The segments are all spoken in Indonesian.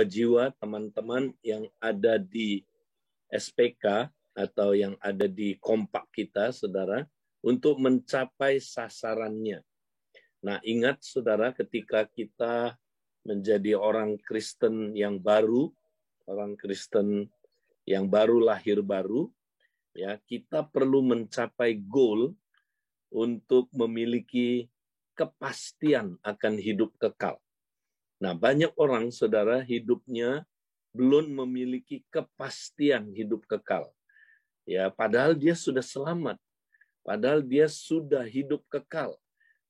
jiwa teman-teman yang ada di SPK atau yang ada di kompak kita, saudara, untuk mencapai sasarannya. Nah, ingat saudara, ketika kita menjadi orang Kristen yang baru, orang Kristen yang baru lahir baru, ya, kita perlu mencapai goal untuk memiliki kepastian akan hidup kekal. Nah, banyak orang, saudara, hidupnya belum memiliki kepastian hidup kekal. Ya, padahal dia sudah selamat, padahal dia sudah hidup kekal,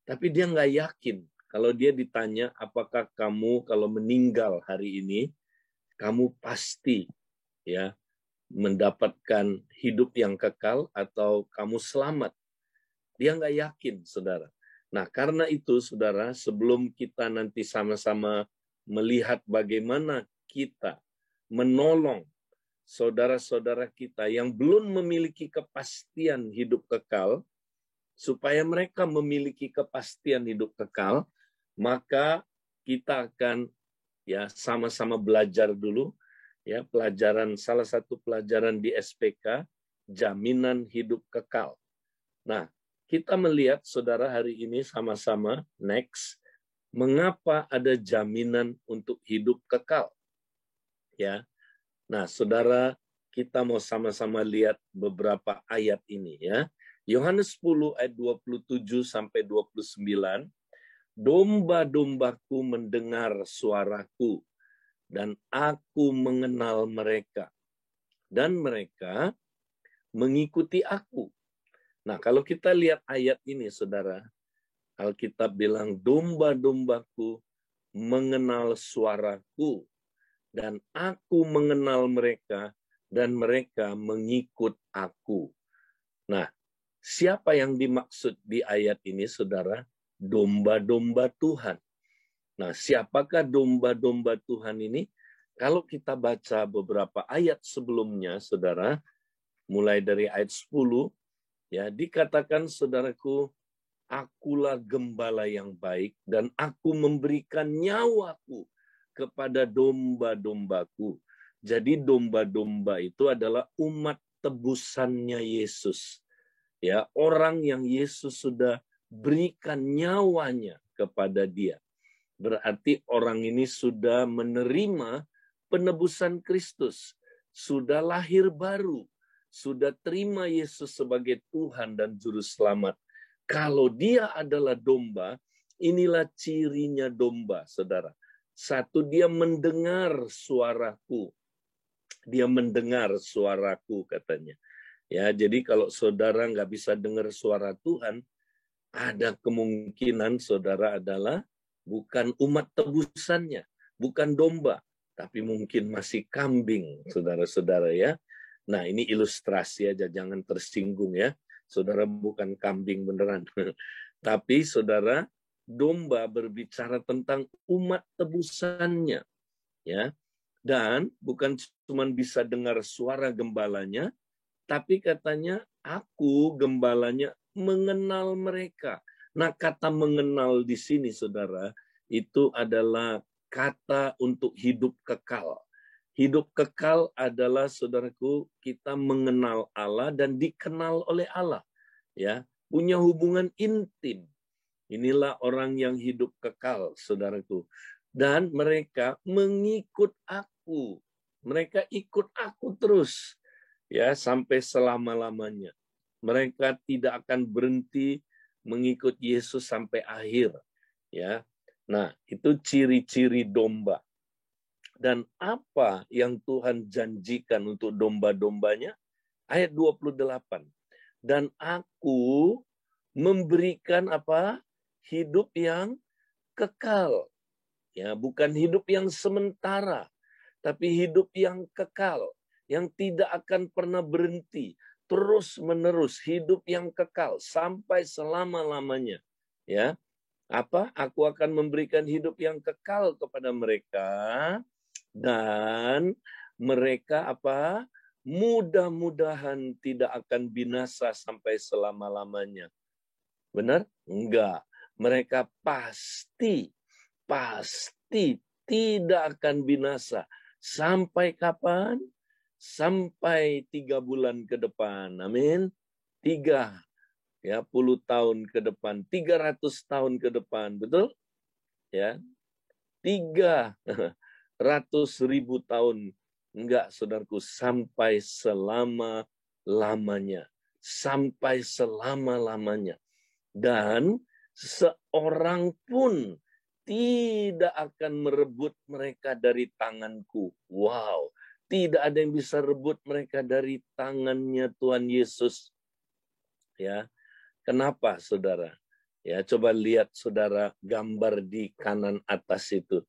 tapi dia nggak yakin. Kalau dia ditanya, apakah kamu kalau meninggal hari ini, kamu pasti ya mendapatkan hidup yang kekal atau kamu selamat? Dia nggak yakin, saudara. Nah, karena itu, saudara, sebelum kita nanti sama-sama melihat bagaimana kita menolong saudara-saudara kita yang belum memiliki kepastian hidup kekal, supaya mereka memiliki kepastian hidup kekal, maka kita akan ya sama-sama belajar dulu ya salah satu pelajaran di SPK, jaminan hidup kekal. Nah, kita melihat saudara hari ini sama-sama next, mengapa ada jaminan untuk hidup kekal? Ya. Nah, saudara, kita mau sama-sama lihat beberapa ayat ini ya. Yohanes 10 ayat 27 sampai 29. Domba-dombaku mendengar suaraku dan aku mengenal mereka dan mereka mengikuti aku. Nah, kalau kita lihat ayat ini, saudara, Alkitab bilang, domba-dombaku mengenal suaraku, dan aku mengenal mereka, dan mereka mengikut aku. Nah, siapa yang dimaksud di ayat ini, saudara? Domba-domba Tuhan. Nah, siapakah domba-domba Tuhan ini? Kalau kita baca beberapa ayat sebelumnya, saudara, mulai dari ayat 10, ya, dikatakan, saudaraku, akulah gembala yang baik dan aku memberikan nyawaku kepada domba-dombaku. Jadi domba-domba itu adalah umat tebusannya Yesus. Ya, orang yang Yesus sudah berikan nyawanya kepada dia. Berarti orang ini sudah menerima penebusan Kristus, sudah lahir baru, sudah terima Yesus sebagai Tuhan dan Juru Selamat. Kalau dia adalah domba, inilah cirinya domba, saudara. Satu, dia mendengar suaraku. Dia mendengar suaraku, katanya. Ya, jadi kalau saudara nggak bisa dengar suara Tuhan, ada kemungkinan saudara adalah bukan umat tebusannya, bukan domba, tapi mungkin masih kambing, saudara-saudara ya. Nah, ini ilustrasi aja, jangan tersinggung ya. Saudara bukan kambing beneran. Tapi saudara, domba berbicara tentang umat tebusannya. Ya. Dan bukan cuma bisa dengar suara gembalanya, tapi katanya aku gembalanya mengenal mereka. Nah, kata mengenal di sini, saudara, itu adalah kata untuk hidup kekal. Hidup kekal adalah, saudaraku, kita mengenal Allah dan dikenal oleh Allah. Ya, punya hubungan intim. Inilah orang yang hidup kekal, saudaraku. Dan mereka mengikut aku. Mereka ikut aku terus. Ya, sampai selama-lamanya. Mereka tidak akan berhenti mengikut Yesus sampai akhir. Ya. Nah, itu ciri-ciri domba. Dan apa yang Tuhan janjikan untuk domba-dombanya? Ayat 28. Dan aku memberikan apa? Hidup yang kekal. Ya, bukan hidup yang sementara, tapi hidup yang kekal, yang tidak akan pernah berhenti, terus-menerus, hidup yang kekal sampai selama-lamanya. Ya. Apa? Aku akan memberikan hidup yang kekal kepada mereka. Dan mereka apa? Mudah-mudahan tidak akan binasa sampai selama-lamanya. Benar? Enggak. Mereka pasti tidak akan binasa. Sampai kapan? Sampai 3 bulan ke depan. Amin. 3 ya 10 tahun ke depan, 300 tahun ke depan, betul? Ya. 300.000 tahun. Enggak, saudaraku, sampai selama-lamanya. Sampai selama-lamanya. Dan seorang pun tidak akan merebut mereka dari tanganku. Wow, tidak ada yang bisa rebut mereka dari tangannya Tuhan Yesus. Ya, kenapa, saudara? Ya, coba lihat, saudara, gambar di kanan atas itu.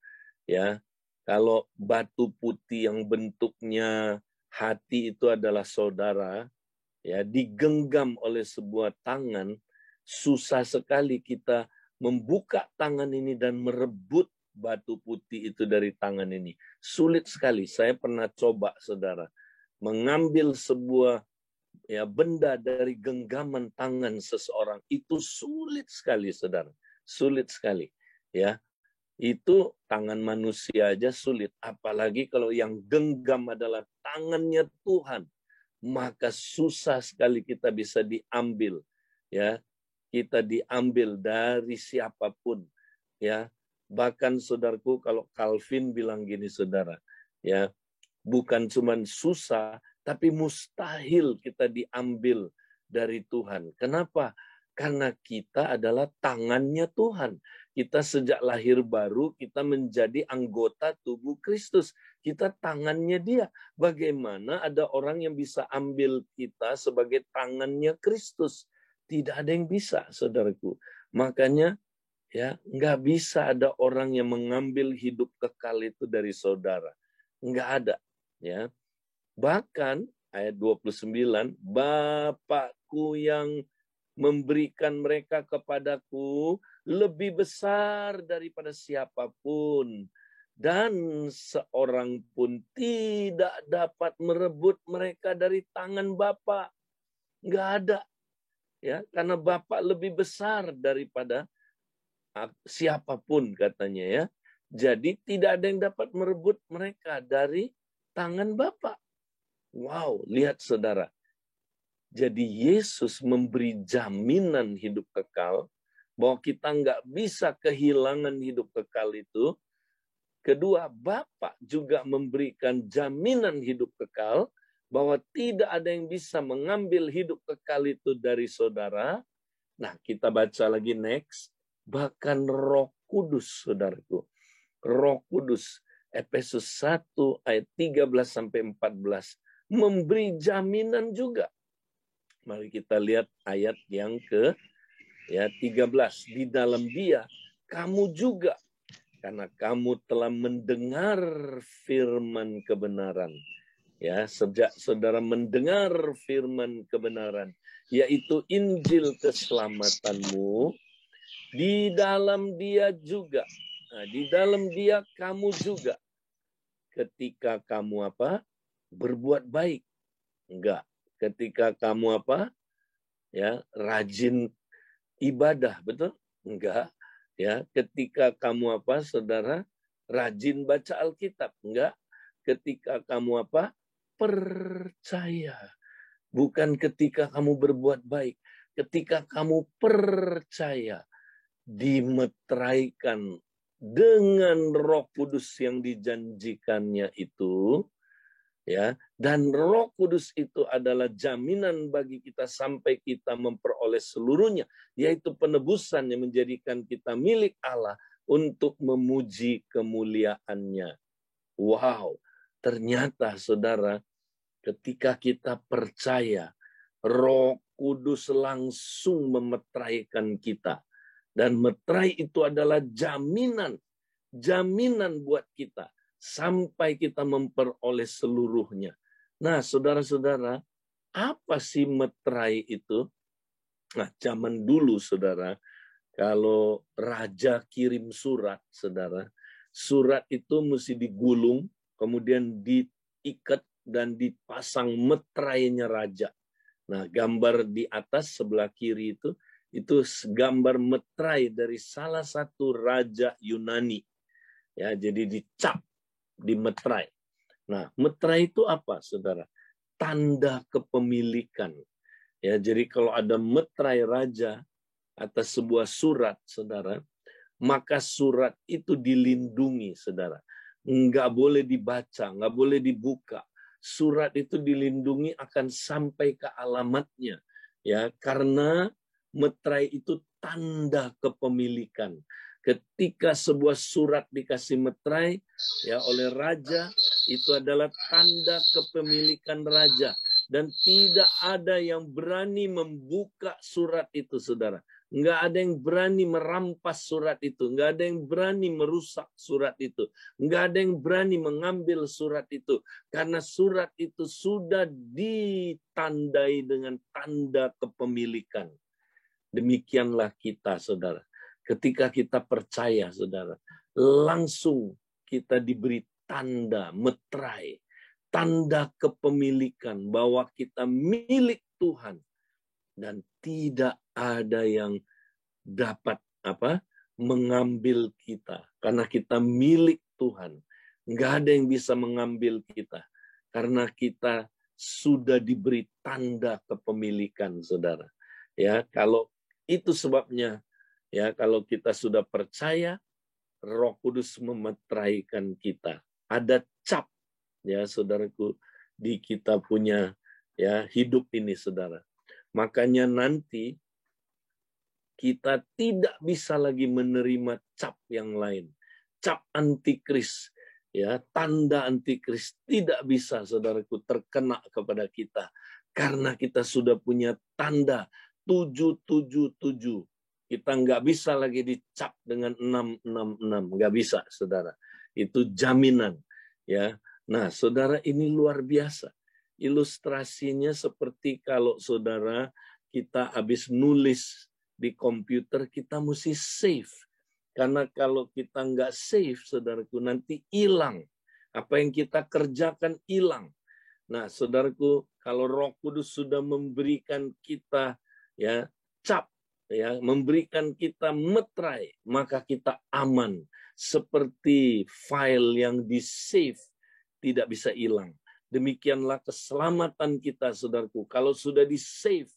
Ya, kalau batu putih yang bentuknya hati itu adalah saudara, ya, digenggam oleh sebuah tangan, susah sekali kita membuka tangan ini dan merebut batu putih itu dari tangan ini. Sulit sekali. Saya pernah coba, saudara, mengambil sebuah benda dari genggaman tangan seseorang. Itu sulit sekali, saudara. Sulit sekali. Ya, itu tangan manusia aja sulit. Apalagi kalau yang genggam adalah tangannya Tuhan. Maka susah sekali kita bisa diambil. Ya, kita diambil dari siapapun. Ya, bahkan saudaraku, kalau Calvin bilang gini, saudara, ya, bukan cuma susah, tapi mustahil kita diambil dari Tuhan. Kenapa? Karena kita adalah tangannya Tuhan. Kita sejak lahir baru, kita menjadi anggota tubuh Kristus. Kita tangannya Dia. Bagaimana ada orang yang bisa ambil kita sebagai tangannya Kristus? Tidak ada yang bisa, saudaraku. Makanya, ya, nggak bisa ada orang yang mengambil hidup kekal itu dari saudara. Nggak ada. Ya, bahkan ayat 29, Bapakku yang memberikan mereka kepadaku lebih besar daripada siapapun, dan seorang pun tidak dapat merebut mereka dari tangan Bapa. Nggak ada, ya, karena Bapa lebih besar daripada siapapun, katanya, ya. Jadi tidak ada yang dapat merebut mereka dari tangan Bapa. Wow, lihat, saudara. Jadi Yesus memberi jaminan hidup kekal, bahwa kita nggak bisa kehilangan hidup kekal itu. Kedua, Bapa juga memberikan jaminan hidup kekal, bahwa tidak ada yang bisa mengambil hidup kekal itu dari saudara. Nah, kita baca lagi next. Bahkan Roh Kudus, saudaraku. Roh Kudus, Efesus 1 ayat 13-14, memberi jaminan juga. Mari kita lihat ayat yang ke 13. Di dalam Dia kamu juga, karena kamu telah mendengar firman kebenaran. Ya, sejak saudara mendengar firman kebenaran, yaitu Injil keselamatanmu, di dalam Dia juga. Nah, di dalam Dia kamu juga. Ketika kamu apa? Berbuat baik. Enggak. Ketika kamu apa? Ya, rajin ibadah, betul? Enggak. Ya, ketika kamu apa, saudara? Rajin baca Alkitab, enggak? Ketika kamu apa? Percaya. Bukan ketika kamu berbuat baik. Ketika kamu percaya, dimeteraikan dengan Roh Kudus yang dijanjikannya itu, ya, dan Roh Kudus itu adalah jaminan bagi kita sampai kita memperoleh seluruhnya, yaitu penebusan yang menjadikan kita milik Allah untuk memuji kemuliaannya. Wow, ternyata, saudara, ketika kita percaya, Roh Kudus langsung memeteraikan kita. Dan meterai itu adalah jaminan buat kita sampai kita memperoleh seluruhnya. Nah, saudara-saudara, apa sih meterai itu? Nah, zaman dulu, saudara, kalau raja kirim surat, saudara, surat itu mesti digulung, kemudian diikat dan dipasang meterainya raja. Nah, gambar di atas sebelah kiri itu gambar meterai dari salah satu raja Yunani. Ya, jadi dicap, dimeterai. Nah, meterai itu apa, saudara? Tanda kepemilikan. Ya, jadi kalau ada meterai raja atas sebuah surat, saudara, maka surat itu dilindungi, saudara. Nggak boleh dibaca, nggak boleh dibuka. Surat itu dilindungi akan sampai ke alamatnya, ya, karena meterai itu tanda kepemilikan. Ketika sebuah surat dikasih meterai, ya, oleh raja, itu adalah tanda kepemilikan raja. Dan tidak ada yang berani membuka surat itu, saudara. Nggak ada yang berani merampas surat itu. Nggak ada yang berani merusak surat itu. Nggak ada yang berani mengambil surat itu. Karena surat itu sudah ditandai dengan tanda kepemilikan. Demikianlah kita, saudara. Ketika kita percaya, saudara, langsung kita diberi tanda meterai, tanda kepemilikan bahwa kita milik Tuhan dan tidak ada yang dapat mengambil kita karena kita milik Tuhan. Nggak ada yang bisa mengambil kita karena kita sudah diberi tanda kepemilikan, saudara. Ya, kalau itu sebabnya, ya, kalau kita sudah percaya, Roh Kudus memeteraikan kita. Ada cap, ya, saudaraku, di kita punya, ya, hidup ini, saudara. Makanya nanti kita tidak bisa lagi menerima cap yang lain. Cap antikris, ya, tanda antikris tidak bisa, saudaraku, terkena kepada kita. Karena kita sudah punya tanda 777. Kita nggak bisa lagi dicap dengan 666. Nggak bisa, saudara. Itu jaminan. Ya. Nah, saudara, ini luar biasa. Ilustrasinya seperti kalau saudara kita habis nulis di komputer, kita mesti save. Karena kalau kita nggak save, saudaraku, nanti hilang. Apa yang kita kerjakan hilang. Nah, saudaraku, kalau Roh Kudus sudah memberikan kita, ya, cap, ya, memberikan kita meterai, maka kita aman. Seperti file yang di-save tidak bisa hilang. Demikianlah keselamatan kita, saudaraku. Kalau sudah di-save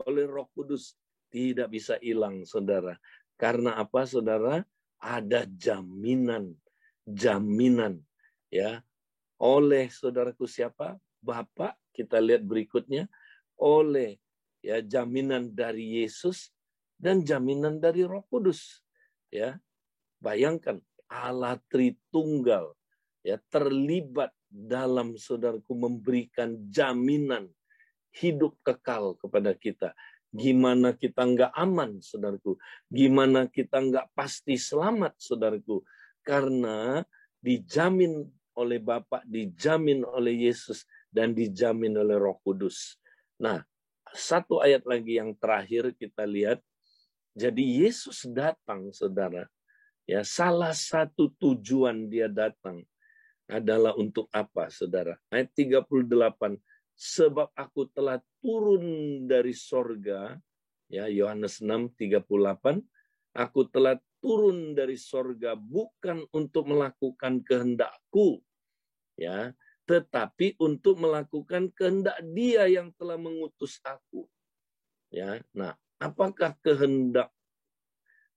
oleh Roh Kudus, tidak bisa hilang, saudara. Karena apa, saudara? Ada jaminan, ya, oleh saudaraku siapa? Bapak. Kita lihat berikutnya, oleh, ya, jaminan dari Yesus dan jaminan dari Roh Kudus. Ya, bayangkan Allah Tritunggal, ya, terlibat dalam, saudaraku, memberikan jaminan hidup kekal kepada kita. Gimana kita nggak aman, saudaraku? Gimana kita nggak pasti selamat, saudaraku? Karena dijamin oleh Bapa, dijamin oleh Yesus, dan dijamin oleh Roh Kudus. Nah, satu ayat lagi yang terakhir kita lihat. Jadi Yesus datang, saudara. Ya, salah satu tujuan dia datang adalah untuk apa, saudara? Ayat 38. Sebab aku telah turun dari sorga, ya, Yohanes 6:38, aku telah turun dari sorga bukan untuk melakukan kehendakku, ya, tetapi untuk melakukan kehendak Dia yang telah mengutus aku. Ya, nah, apakah kehendak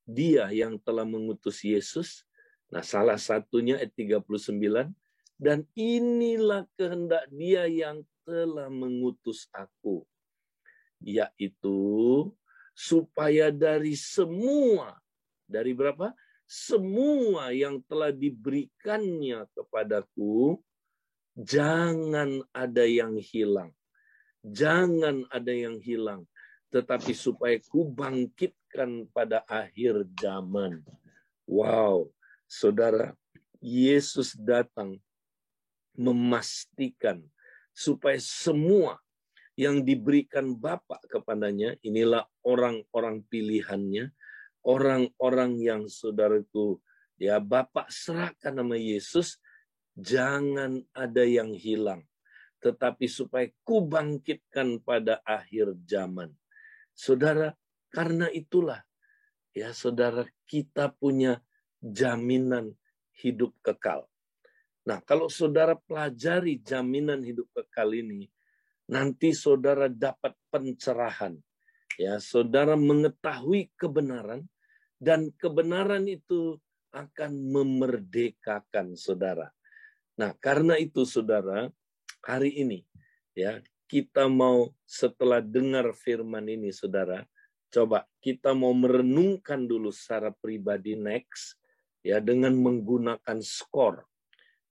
Dia yang telah mengutus Yesus? Nah, salah satunya ayat 39, dan inilah kehendak Dia yang telah mengutus aku, yaitu supaya dari semua, dari berapa? Semua yang telah diberikannya kepadaku, jangan ada yang hilang. Jangan ada yang hilang. Tetapi supaya ku bangkitkan pada akhir zaman. Wow, saudara, Yesus datang memastikan supaya semua yang diberikan Bapa kepadanya, inilah orang-orang pilihannya, orang-orang yang, saudaraku, ya, Bapa serahkan nama Yesus, jangan ada yang hilang, tetapi supaya ku bangkitkan pada akhir zaman. Saudara, karena itulah, ya, saudara, kita punya jaminan hidup kekal. Nah, kalau saudara pelajari jaminan hidup kekal ini, nanti saudara dapat pencerahan. Ya, saudara mengetahui kebenaran, dan kebenaran itu akan memerdekakan saudara. Nah, karena itu saudara, hari ini ya, kita mau setelah dengar firman ini saudara, coba kita mau merenungkan dulu secara pribadi next ya, dengan menggunakan skor.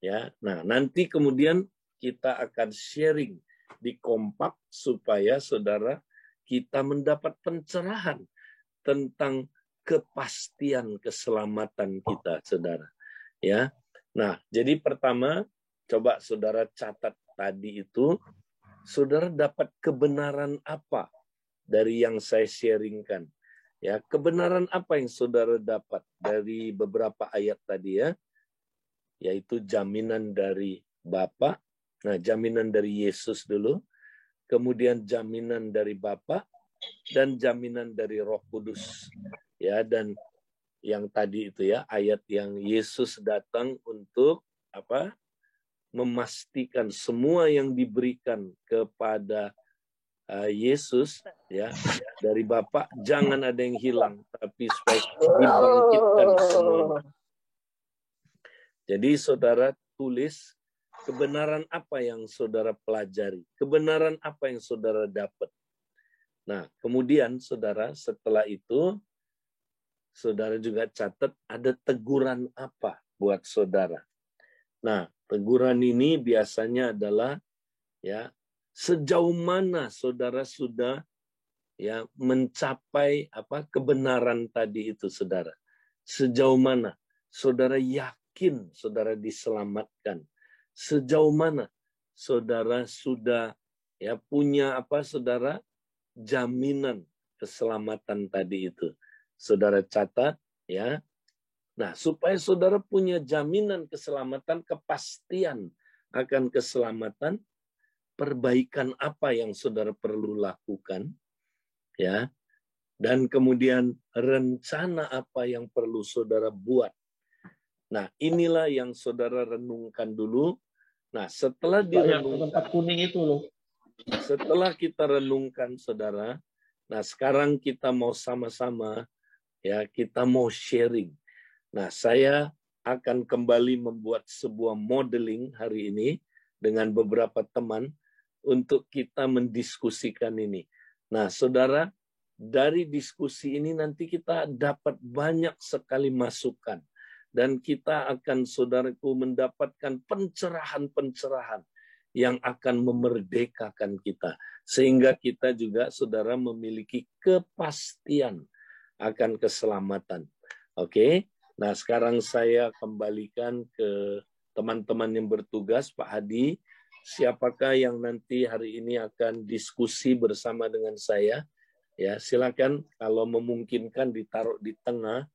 Ya, nah nanti kemudian kita akan sharing di kompak supaya saudara kita mendapat pencerahan tentang kepastian keselamatan kita, saudara. Ya, nah jadi pertama coba saudara catat tadi itu, saudara dapat kebenaran apa dari yang saya sharingkan? Ya, kebenaran apa yang saudara dapat dari beberapa ayat tadi ya? Yaitu jaminan dari Bapa, nah jaminan dari Yesus dulu, kemudian jaminan dari Bapa, dan jaminan dari Roh Kudus. Ya, dan yang tadi itu ya, ayat yang Yesus datang untuk apa? Memastikan semua yang diberikan kepada Yesus ya dari Bapa jangan ada yang hilang, tapi supaya dibangkitkan semuanya. Jadi saudara tulis kebenaran apa yang saudara pelajari, kebenaran apa yang saudara dapat. Nah, kemudian saudara setelah itu, saudara juga catat ada teguran apa buat saudara. Nah, teguran ini biasanya adalah ya sejauh mana saudara sudah ya mencapai apa kebenaran tadi itu saudara. Sejauh mana saudara yakin saudara diselamatkan. Sejauh mana saudara sudah ya punya apa saudara jaminan keselamatan tadi itu. Saudara catat ya. Nah, supaya saudara punya jaminan keselamatan, kepastian akan keselamatan, perbaikan apa yang saudara perlu lakukan ya. Dan kemudian rencana apa yang perlu saudara buat. Nah, inilah yang saudara renungkan dulu. Nah, setelah direnungkan, tempat kuning itu loh. Setelah kita renungkan, saudara, nah sekarang kita mau sama-sama, ya kita mau sharing. Nah, saya akan kembali membuat sebuah modeling hari ini dengan beberapa teman untuk kita mendiskusikan ini. Nah, saudara, dari diskusi ini nanti kita dapat banyak sekali masukan. Dan kita akan, saudaraku, mendapatkan pencerahan-pencerahan yang akan memerdekakan kita. Sehingga kita juga, saudara, memiliki kepastian akan keselamatan. Oke? Nah, sekarang saya kembalikan ke teman-teman yang bertugas, Pak Hadi. Siapakah yang nanti hari ini akan diskusi bersama dengan saya? Ya, silakan kalau memungkinkan ditaruh di tengah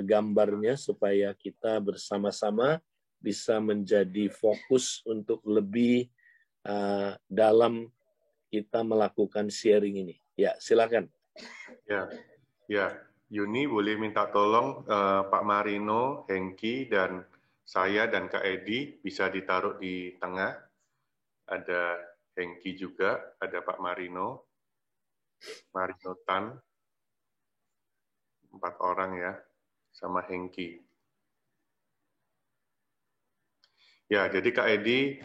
gambarnya supaya kita bersama-sama bisa menjadi fokus untuk lebih dalam kita melakukan sharing ini. Ya, silakan. Ya, Yuni boleh minta tolong Pak Marino, Hengki, dan saya dan Kak Edi bisa ditaruh di tengah. Ada Hengki juga, ada Pak Marino Tan, 4 orang ya, sama Hengki. Ya, jadi Kak Edi,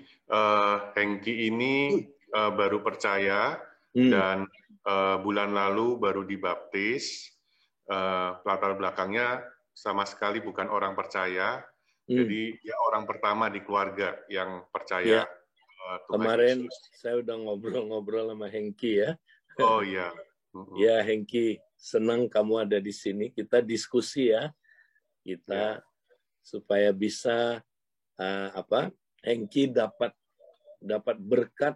Hengki ini baru percaya dan bulan lalu baru dibaptis. Latar belakangnya sama sekali bukan orang percaya, jadi dia orang pertama di keluarga yang percaya Tuhan Kemarin Yesus. Saya udah ngobrol-ngobrol sama Hengki ya. Oh iya. Ya Hengki, senang kamu ada di sini. Kita diskusi ya, kita supaya bisa Hengki dapat berkat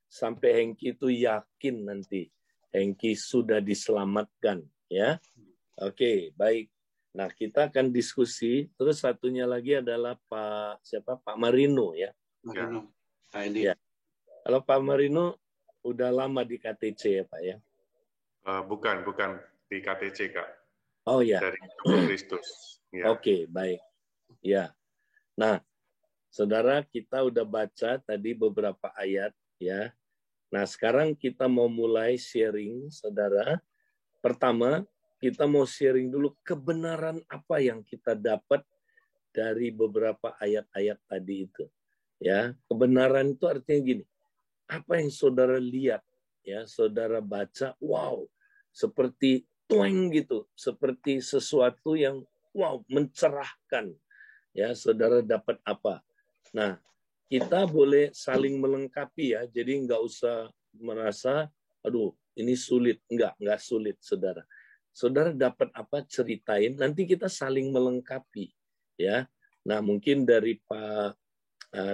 sampai Hengki itu yakin nanti Hengki sudah diselamatkan ya. Oke, baik. Nah, kita akan diskusi. Terus satunya lagi adalah Pak Marino ya. Marino. Ya. Kalau Pak Marino udah lama di KTC ya Pak ya? Bukan di KTC Kak. Oh ya. Dari Kristus. Ya. Oke, baik. Ya. Nah, saudara, kita udah baca tadi beberapa ayat ya. Nah, sekarang kita mau mulai sharing, saudara. Pertama, kita mau sharing dulu kebenaran apa yang kita dapat dari beberapa ayat-ayat tadi itu. Ya, kebenaran itu artinya gini. Apa yang saudara lihat, ya, saudara baca, wow, seperti tueng gitu, seperti sesuatu yang wow, mencerahkan. Ya, saudara dapat apa? Nah, kita boleh saling melengkapi ya. Jadi nggak usah merasa, aduh, ini sulit. Nggak sulit, saudara. Saudara dapat apa, ceritain. Nanti kita saling melengkapi. Ya. Nah, mungkin dari Pak,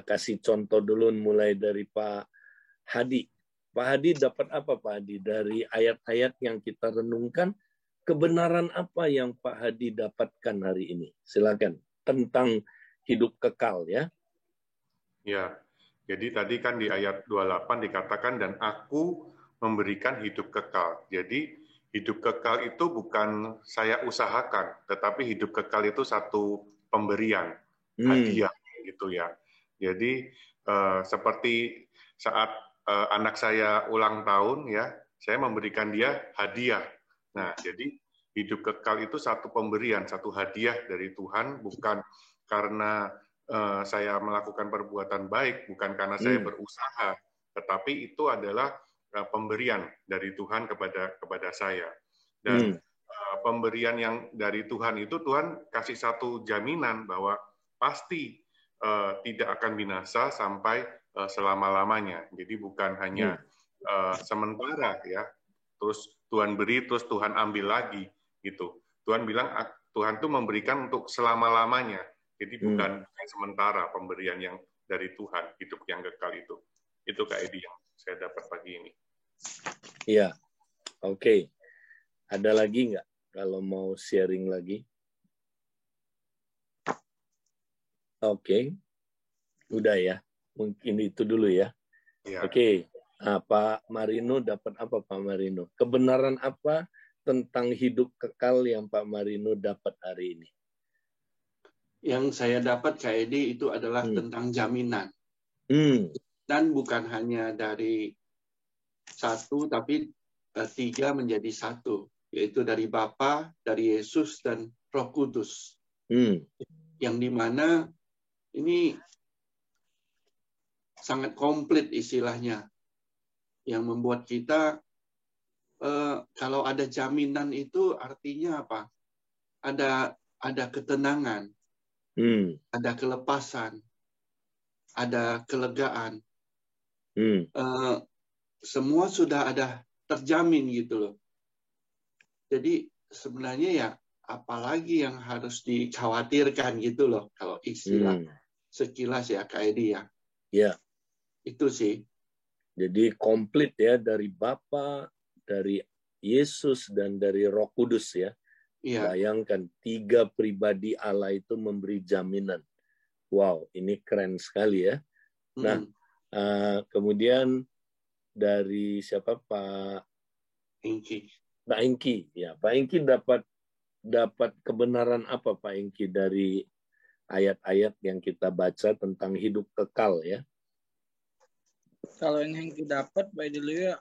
kasih contoh dulu, mulai dari Pak Hadi. Pak Hadi dapat apa, Pak Hadi? Dari ayat-ayat yang kita renungkan, kebenaran apa yang Pak Hadi dapatkan hari ini? Silakan. Tentang hidup kekal ya. Ya, jadi tadi kan di ayat 28 dikatakan, dan aku memberikan hidup kekal. Jadi hidup kekal itu bukan saya usahakan, tetapi hidup kekal itu satu pemberian, hadiah gitu ya. Jadi seperti saat anak saya ulang tahun ya, saya memberikan dia hadiah. Nah, jadi hidup kekal itu satu pemberian, satu hadiah dari Tuhan, bukan karena saya melakukan perbuatan baik, bukan karena saya berusaha, tetapi itu adalah pemberian dari Tuhan kepada saya. Dan pemberian yang dari Tuhan itu, Tuhan kasih satu jaminan bahwa pasti tidak akan binasa sampai selama-lamanya. Jadi bukan hanya sementara ya, terus Tuhan beri, terus Tuhan ambil lagi gitu. Tuhan bilang Tuhan tuh memberikan untuk selama-lamanya. Jadi bukan sementara pemberian yang dari Tuhan, hidup yang kekal itu. Itu Kak Edi yang saya dapat pagi ini. Iya, oke. Ada lagi nggak kalau mau sharing lagi? Oke, udah ya. Mungkin itu dulu ya. Ya. Oke, Pak Marino dapat apa, Pak Marino? Kebenaran apa tentang hidup kekal yang Pak Marino dapat hari ini? Yang saya dapat, Kak Edi, itu adalah tentang jaminan. Dan bukan hanya dari satu, tapi tiga menjadi satu. Yaitu dari Bapa, dari Yesus, dan Roh Kudus. Yang dimana ini sangat komplit istilahnya. Yang membuat kita, kalau ada jaminan itu artinya apa? Ada ketenangan. Ada kelepasan, ada kelegaan, semua sudah ada terjamin gitu loh. Jadi sebenarnya ya apalagi yang harus dikhawatirkan gitu loh, kalau istilah sekilas ya Kak Edi ya. Ya. Itu sih. Jadi komplit ya, dari Bapa, dari Yesus, dan dari Roh Kudus ya. Ya. Bayangkan 3 pribadi Allah itu memberi jaminan. Wow, ini keren sekali ya. Nah, kemudian dari siapa, Pak Engki? Pak Engki, ya, Pak Engki dapat kebenaran apa, Pak Engki, dari ayat-ayat yang kita baca tentang hidup kekal ya? Kalau yang Engki dapat, baik dulu ya,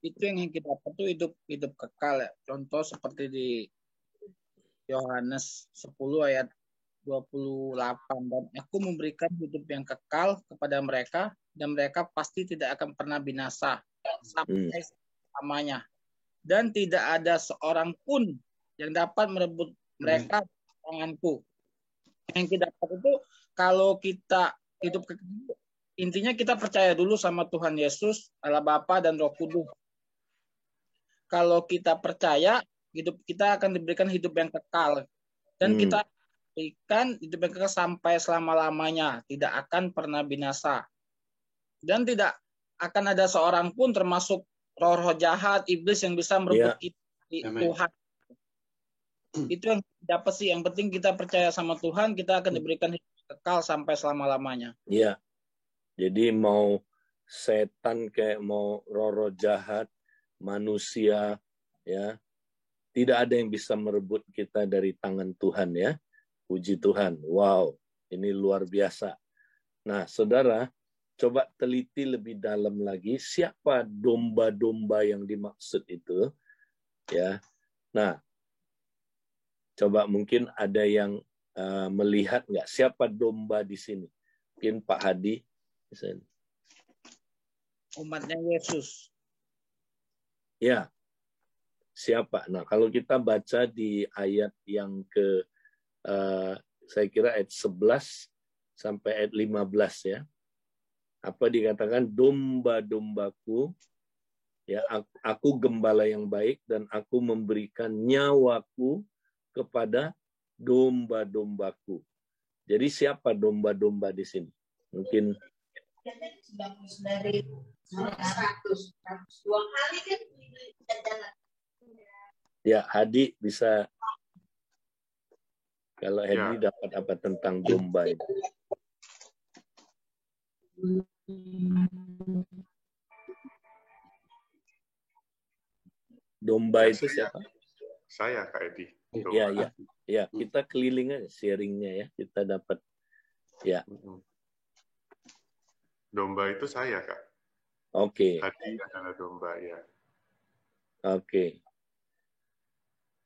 itu yang Engki dapat tuh hidup kekal ya. Contoh seperti di Yohanes 10 ayat 28, dan aku memberikan hidup yang kekal kepada mereka, dan mereka pasti tidak akan pernah binasa sampai selamanya, dan tidak ada seorang pun yang dapat merebut mereka dari tanganku. Yang kita dapat itu, kalau kita hidup kekal, intinya kita percaya dulu sama Tuhan Yesus, Allah Bapa dan Roh Kudus. Kalau kita percaya, hidup kita akan diberikan hidup yang kekal, dan kita berikan hidup yang kekal sampai selama-lamanya, tidak akan pernah binasa, dan tidak akan ada seorang pun termasuk roh-roh jahat, iblis yang bisa merebut kita dari Tuhan. Itu yang dapat sih. Yang penting kita percaya sama Tuhan, kita akan diberikan hidup kekal sampai selama-lamanya. Iya. Jadi mau setan kayak mau roh-roh jahat, manusia ya, tidak ada yang bisa merebut kita dari tangan Tuhan ya. Puji Tuhan. Wow, ini luar biasa. Nah, saudara, coba teliti lebih dalam lagi siapa domba-domba yang dimaksud itu. Ya. Nah, coba mungkin ada yang melihat nggak siapa domba di sini? Mungkin Pak Hadi. Misalnya. Umatnya Yesus. Ya, siapa? Nah, kalau kita baca di ayat yang saya kira ayat 11 sampai ayat 15 ya. Apa dikatakan? Domba-dombaku, ya, aku gembala yang baik dan aku memberikan nyawaku kepada domba-dombaku. Jadi siapa domba-domba di sini? Mungkin 99 100 dua kali kan. Ya, Hadi bisa. Kalau Hadi dapat apa tentang domba itu? Domba itu siapa? Saya, Kak Edi. Ya, kita keliling aja sharingnya ya. Kita dapat ya. Domba itu saya, Kak. Oke. Hadi adalah domba, ya. Oke.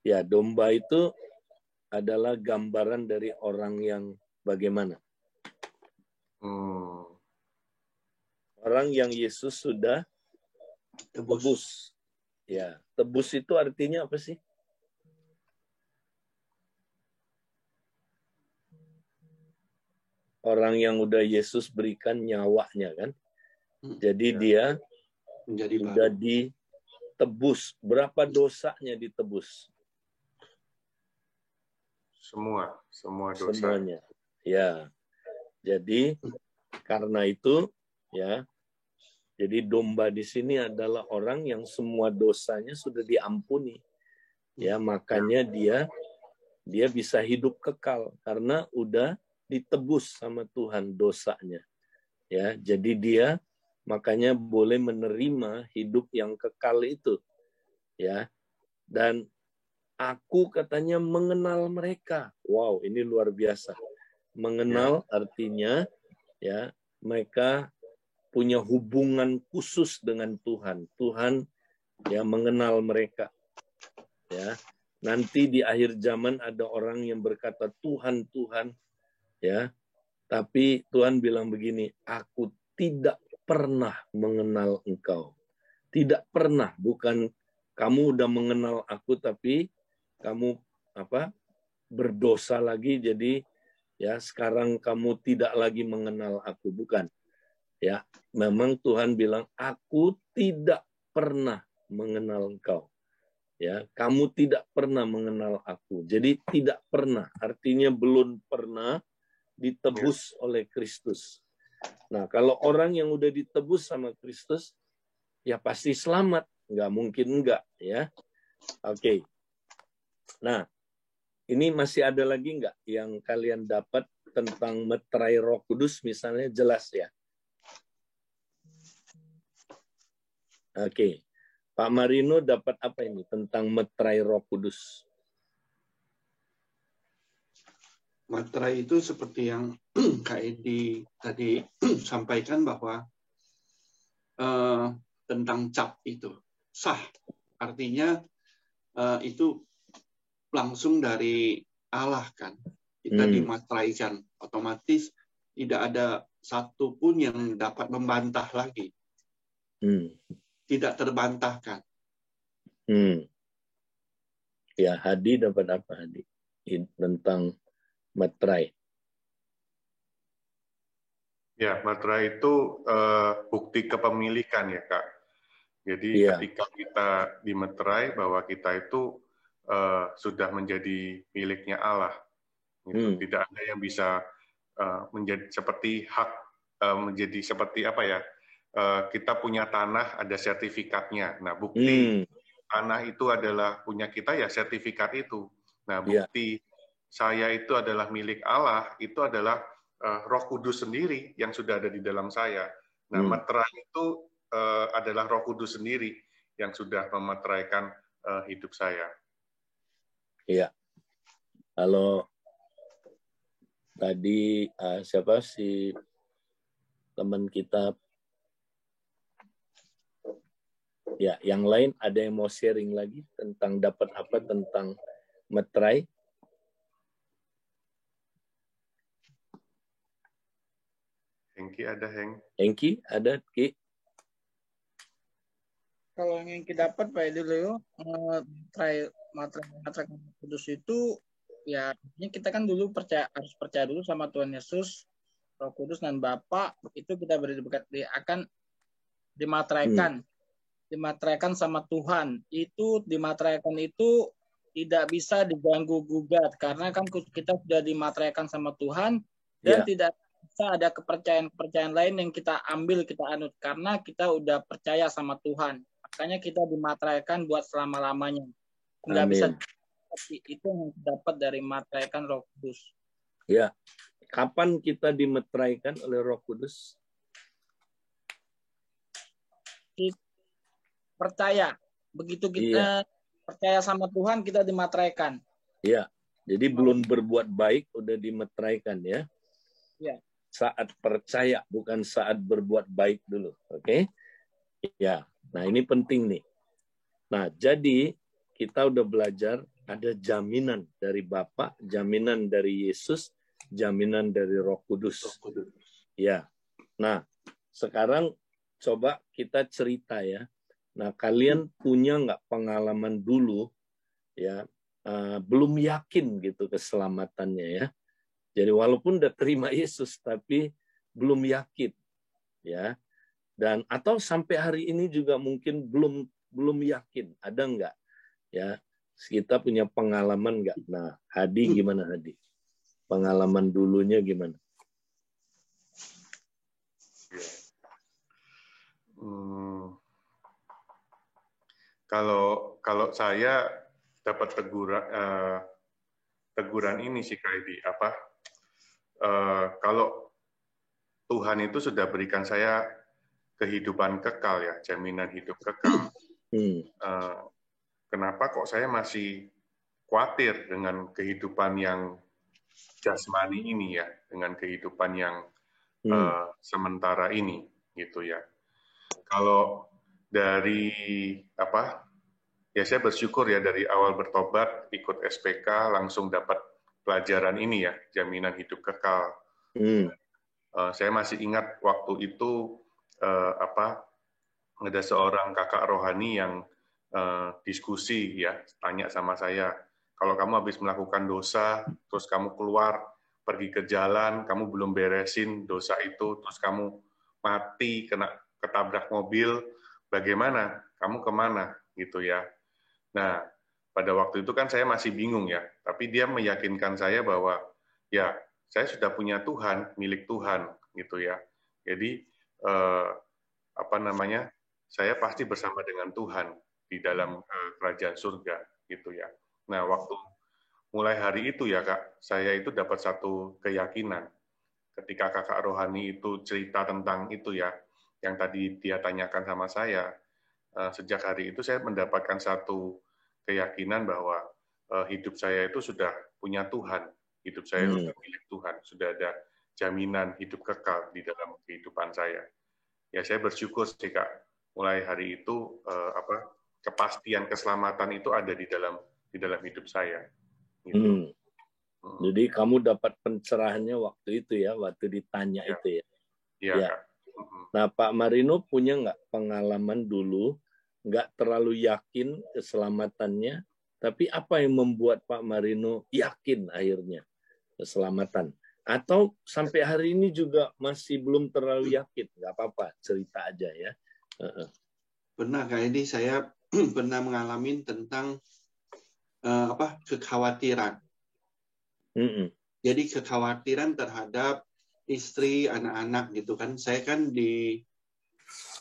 Ya, domba itu adalah gambaran dari orang yang bagaimana? Orang yang Yesus sudah tebus. Ya, tebus itu artinya apa sih? Orang yang udah Yesus berikan nyawanya kan. Jadi dia sudah ditebus. Berapa dosanya ditebus? Semua dosa. Semuanya. Ya. Jadi karena itu ya. Jadi domba di sini adalah orang yang semua dosanya sudah diampuni. Ya, makanya dia bisa hidup kekal karena udah ditebus sama Tuhan dosanya. Ya, jadi dia makanya boleh menerima hidup yang kekal itu. Ya. Dan aku katanya mengenal mereka. Wow, ini luar biasa. Mengenal artinya ya, mereka punya hubungan khusus dengan Tuhan. Tuhan ya mengenal mereka. Ya. Nanti di akhir zaman ada orang yang berkata Tuhan, Tuhan, ya. Tapi Tuhan bilang begini, aku tidak pernah mengenal engkau. Tidak pernah, bukan kamu udah mengenal aku tapi kamu berdosa lagi jadi ya sekarang kamu tidak lagi mengenal aku, bukan. Ya, memang Tuhan bilang aku tidak pernah mengenal engkau. Ya, kamu tidak pernah mengenal aku. Jadi tidak pernah, artinya belum pernah ditebus oleh Kristus. Nah, kalau orang yang udah ditebus sama Kristus, ya pasti selamat. Nggak mungkin enggak, ya. Oke. Nah, ini masih ada lagi nggak yang kalian dapat tentang meterai Roh Kudus misalnya, jelas ya? Oke. Pak Marino dapat apa ini tentang meterai Roh Kudus? Meterai itu seperti yang Kak Edi tadi sampaikan bahwa tentang cap itu sah. Artinya itu langsung dari Allah kan. Kita dimateraikan. Otomatis tidak ada satupun yang dapat membantah lagi. Tidak terbantahkan. Ya, Hadi dapat apa, Hadi? Tentang materai. Ya, materai itu bukti kepemilikan ya, Kak. Jadi ketika kita dimeterai bahwa kita itu sudah menjadi miliknya Allah. Gitu. Tidak ada yang bisa menjadi seperti hak, menjadi seperti apa ya? Kita punya tanah, ada sertifikatnya. Nah, bukti tanah itu adalah punya kita ya sertifikat itu. Nah, bukti saya itu adalah milik Allah, itu adalah Roh Kudus sendiri yang sudah ada di dalam saya. Nah, meterai itu adalah Roh Kudus sendiri yang sudah memeteraikan hidup saya. Iya. Kalau tadi siapa si teman kita, ya yang lain ada yang mau sharing lagi tentang dapat apa tentang meterai? Hengki ada, Hengki ada, Ki? Kalau yang kita dapat Pak Edi Leo, materai kudus itu ya kita kan dulu harus percaya dulu sama Tuhan Yesus, Roh Kudus dan Bapa, itu kita akan dimateraikan sama Tuhan. Itu dimateraikan itu tidak bisa diganggu gugat karena kan kita sudah dimateraikan sama Tuhan dan tidak bisa ada kepercayaan lain yang kita ambil, kita anut karena kita udah percaya sama Tuhan. Makanya kita dimateraikan buat selama-lamanya. Nggak bisa. Itu yang dapat dari materaikan Roh Kudus. Ya. Kapan kita dimeteraikan oleh Roh Kudus? Percaya. Begitu kita percaya sama Tuhan, kita dimateraikan. Iya. Jadi belum berbuat baik udah dimeteraikan ya. Iya. Saat percaya, bukan saat berbuat baik dulu. Oke? Ya. Nah, ini penting nih. Nah, jadi kita udah belajar ada jaminan dari Bapa, jaminan dari Yesus, jaminan dari Roh Kudus. Ya. Nah, sekarang coba kita cerita ya. Nah, kalian punya nggak pengalaman dulu ya, belum yakin gitu keselamatannya ya. Jadi walaupun udah terima Yesus tapi belum yakin ya. Dan atau sampai hari ini juga mungkin belum yakin, ada nggak ya, kita punya pengalaman nggak? Nah, Hadi gimana Hadi? Pengalaman dulunya gimana? Kalau saya dapat teguran ini sih Kak Edi, kalau Tuhan itu sudah berikan saya kehidupan kekal ya, jaminan hidup kekal. Kenapa kok saya masih khawatir dengan kehidupan yang jasmani ini ya, dengan kehidupan yang sementara ini gitu ya. Kalau dari ya saya bersyukur ya dari awal bertobat ikut SPK langsung dapat pelajaran ini ya, jaminan hidup kekal. Saya masih ingat waktu itu ada seorang kakak rohani yang diskusi ya, tanya sama saya, kalau kamu habis melakukan dosa, terus kamu keluar pergi ke jalan, kamu belum beresin dosa itu, terus kamu mati kena ketabrak mobil, bagaimana? Kamu kemana? Gitu ya. Nah, pada waktu itu kan saya masih bingung ya, tapi dia meyakinkan saya bahwa ya saya sudah punya Tuhan, milik Tuhan gitu ya. Jadi saya pasti bersama dengan Tuhan di dalam kerajaan surga gitu ya. Nah, waktu mulai hari itu ya Kak, saya itu dapat satu keyakinan ketika kakak rohani itu cerita tentang itu ya, yang tadi dia tanyakan sama saya. Sejak hari itu saya mendapatkan satu keyakinan bahwa hidup saya itu sudah punya Tuhan, hidup saya sudah milik Tuhan, sudah ada jaminan hidup kekal di dalam kehidupan saya. Ya saya bersyukur sih Kak, mulai hari itu kepastian keselamatan itu ada di dalam hidup saya. Gitu. Jadi kamu dapat pencerahannya waktu itu ya, waktu ditanya ya. itu ya. Iya ya. Kak. Nah Pak Marino punya nggak pengalaman dulu nggak terlalu yakin keselamatannya, tapi apa yang membuat Pak Marino yakin akhirnya keselamatan? Atau sampai hari ini juga masih belum terlalu yakin? Nggak apa-apa, cerita aja ya. Benar, Kak Edi, saya pernah mengalami tentang kekhawatiran. Jadi kekhawatiran terhadap istri, anak-anak gitu kan. Saya kan di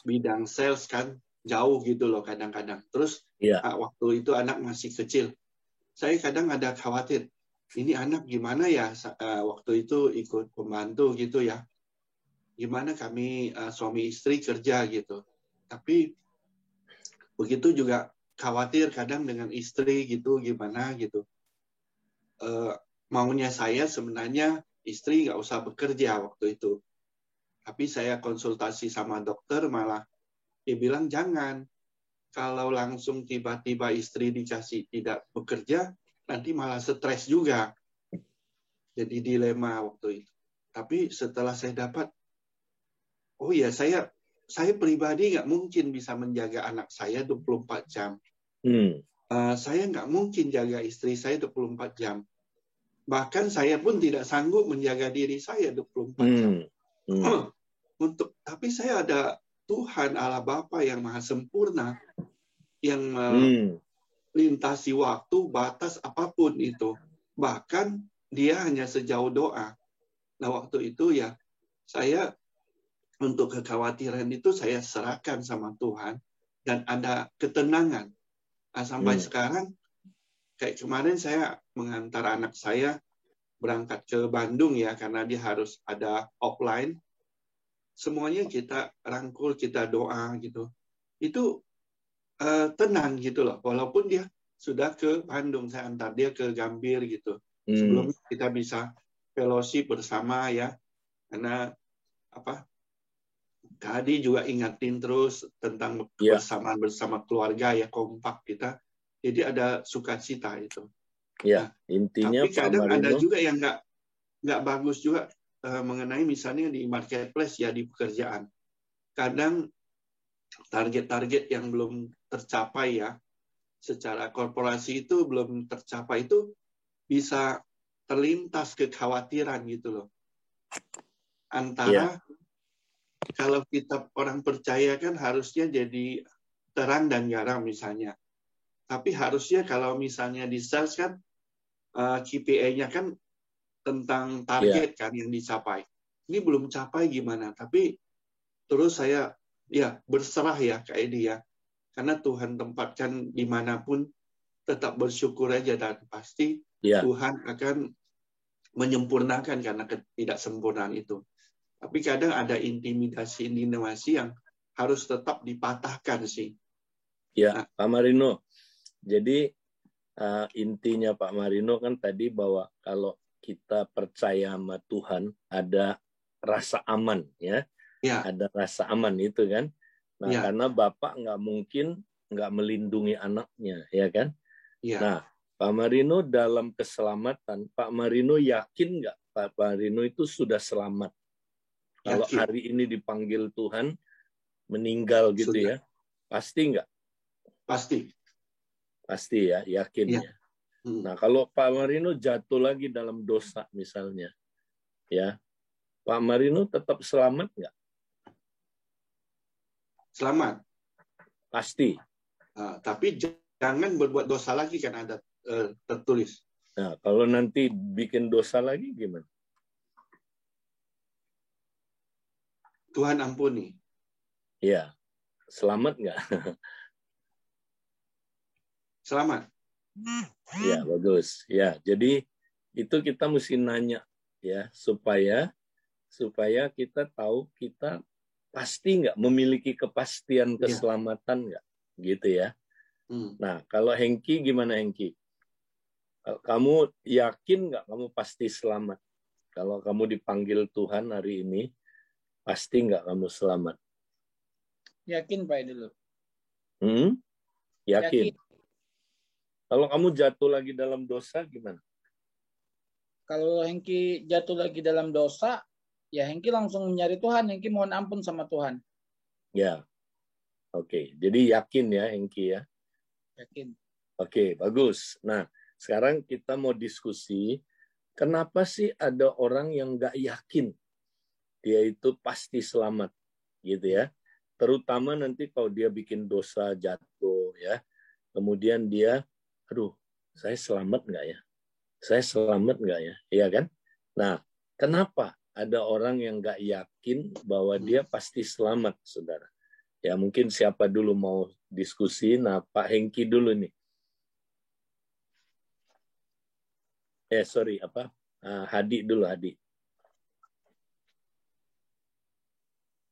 bidang sales kan, jauh gitu loh kadang-kadang. Terus waktu itu anak masih kecil. Saya kadang ada khawatir, ini anak gimana ya waktu itu ikut pembantu gitu ya. Gimana kami suami istri kerja gitu. Tapi begitu juga khawatir kadang dengan istri gitu, gimana gitu. Maunya saya sebenarnya istri nggak usah bekerja waktu itu. Tapi saya konsultasi sama dokter, malah dia bilang jangan. Kalau langsung tiba-tiba istri dikasih tidak bekerja, nanti malah stres juga. Jadi dilema waktu itu. Tapi setelah saya dapat, oh ya, saya pribadi nggak mungkin bisa menjaga anak saya 24 jam. Saya nggak mungkin jaga istri saya 24 jam. Bahkan saya pun tidak sanggup menjaga diri saya 24 jam. Tapi saya ada Tuhan Allah Bapa yang Maha Sempurna, yang melintasi waktu, batas apapun itu. Bahkan dia hanya sejauh doa. Nah, waktu itu ya, saya untuk kekhawatiran itu saya serahkan sama Tuhan, dan ada ketenangan. Nah, sampai sekarang, kayak kemarin saya mengantar anak saya berangkat ke Bandung ya, karena dia harus ada offline. Semuanya kita rangkul, kita doa gitu. Itu tenang gitu loh. Walaupun dia sudah ke Bandung, saya antar dia ke Gambir gitu. Sebelum kita bisa fellowship bersama ya. Karena Kak Adi juga ingatin terus tentang kebersamaan bersama keluarga ya, kompak kita. Jadi ada sukacita itu. Ya, intinya tapi kadang ada juga yang nggak bagus juga mengenai misalnya di marketplace ya, di pekerjaan. Kadang target-target yang belum tercapai ya, secara korporasi itu belum tercapai, itu bisa terlintas kekhawatiran gitu loh. Antara kalau kita orang percaya kan harusnya jadi terang dan garam misalnya. Tapi harusnya kalau misalnya di sales kan KPI-nya kan tentang target kan yang dicapai. Ini belum capai gimana? Tapi terus saya berserah ya kayak dia. Karena Tuhan tempatkan dimanapun, tetap bersyukur aja, dan pasti Tuhan akan menyempurnakan karena ketidaksempurnaan itu. Tapi kadang ada intimidasi yang harus tetap dipatahkan sih. Ya, Pak Marino. Jadi intinya Pak Marino kan tadi bahwa kalau kita percaya sama Tuhan, ada rasa aman ya. Ada rasa aman itu kan. Nah, karena Bapak nggak mungkin nggak melindungi anaknya, ya kan? Nah, Pak Marino dalam keselamatan, Pak Marino yakin nggak Pak Marino itu sudah selamat? Kalau hari ini dipanggil Tuhan, meninggal gitu sudah. Ya, pasti nggak? Pasti. Pasti ya, yakin ya. Nah, kalau Pak Marino jatuh lagi dalam dosa misalnya, ya, Pak Marino tetap selamat nggak? Selamat. Pasti. Tapi jangan berbuat dosa lagi, kan ada tertulis. Nah, kalau nanti bikin dosa lagi gimana? Tuhan ampuni. Ya, selamat nggak? Selamat. Ya, bagus. Ya, jadi itu kita mesti nanya ya, supaya kita tahu kita pasti nggak memiliki kepastian keselamatan nggak, gitu ya. Nah, kalau Hengki gimana Hengki? Kamu yakin nggak kamu pasti selamat? Kalau kamu dipanggil Tuhan hari ini, pasti nggak kamu selamat? Yakin Pak dulu. Yakin. Kalau kamu jatuh lagi dalam dosa gimana? Kalau Hengki jatuh lagi dalam dosa, ya Hengki langsung mencari Tuhan. Hengki mohon ampun sama Tuhan. Ya, oke. Jadi yakin ya Hengki ya? Yakin. Oke, bagus. Nah, sekarang kita mau diskusi, kenapa sih ada orang yang nggak yakin dia itu pasti selamat, gitu ya? Terutama nanti kalau dia bikin dosa, jatuh ya, kemudian dia, aduh, saya selamat nggak ya? Saya selamat nggak ya? Iya kan? Nah, kenapa ada orang yang nggak yakin bahwa dia pasti selamat, saudara? Ya, mungkin siapa dulu mau diskusi? Nah, Pak Hengki dulu nih. Hadi dulu, Hadi.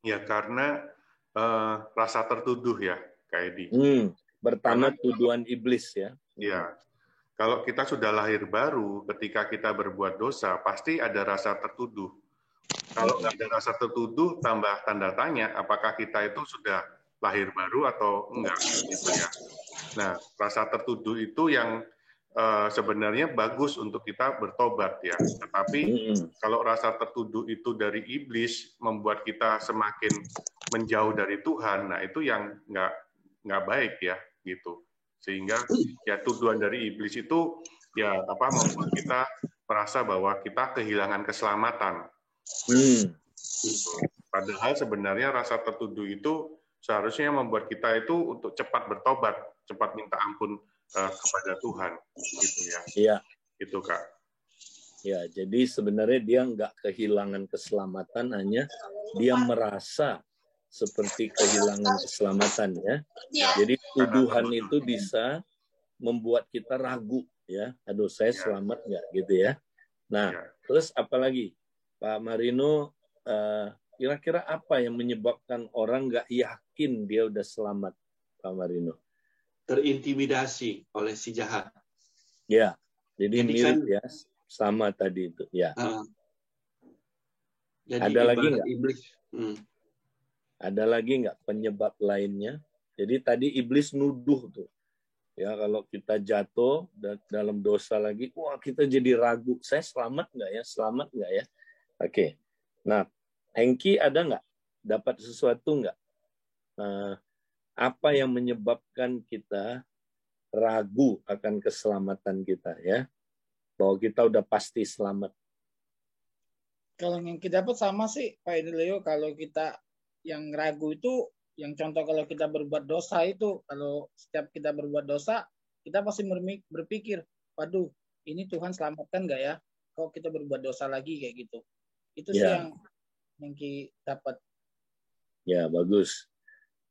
Ya, karena rasa tertuduh ya, Kak Edi. Pertama tuduhan iblis ya. Ya, kalau kita sudah lahir baru, ketika kita berbuat dosa, pasti ada rasa tertuduh. Kalau nggak ada rasa tertuduh, tambah tanda tanya, apakah kita itu sudah lahir baru atau enggak, gitu ya. Nah, rasa tertuduh itu yang sebenarnya bagus untuk kita bertobat ya. Tetapi kalau rasa tertuduh itu dari iblis membuat kita semakin menjauh dari Tuhan, nah itu yang nggak baik ya, gitu. Sehingga ya tuduhan dari iblis itu ya membuat kita merasa bahwa kita kehilangan keselamatan. Padahal sebenarnya rasa tertuduh itu seharusnya membuat kita itu untuk cepat bertobat, cepat minta ampun kepada Tuhan, gitu ya. Iya. Itu Kak. Ya, jadi sebenarnya dia nggak kehilangan keselamatan, hanya dia merasa seperti kehilangan keselamatan ya. Jadi tuduhan itu bisa membuat kita ragu ya. Aduh, saya selamat nggak gitu ya. Nah, terus apalagi Pak Marino, kira-kira apa yang menyebabkan orang nggak yakin dia udah selamat, Pak Marino? Terintimidasi oleh si jahat. Ya, jadi mirip ya, sama tadi itu. Ya. Jadi ada lagi nggak? Iblis. Ada lagi nggak penyebab lainnya? Jadi tadi iblis nuduh tuh. Ya, kalau kita jatuh dalam dosa lagi, wah kita jadi ragu. Saya selamat nggak ya? Selamat nggak ya? Oke. Nah, Hengki ada nggak? Dapat sesuatu nggak? Apa yang menyebabkan kita ragu akan keselamatan kita ya? Bahwa kita udah pasti selamat. Kalau yang kita dapat sama sih Pak Leo, kalau kita yang ragu itu, yang contoh kalau kita berbuat dosa itu, kalau setiap kita berbuat dosa, kita pasti berpikir, waduh, ini Tuhan selamatkan nggak ya? Kalau kita berbuat dosa lagi kayak gitu. Itu sih yang kita dapat. Ya, bagus.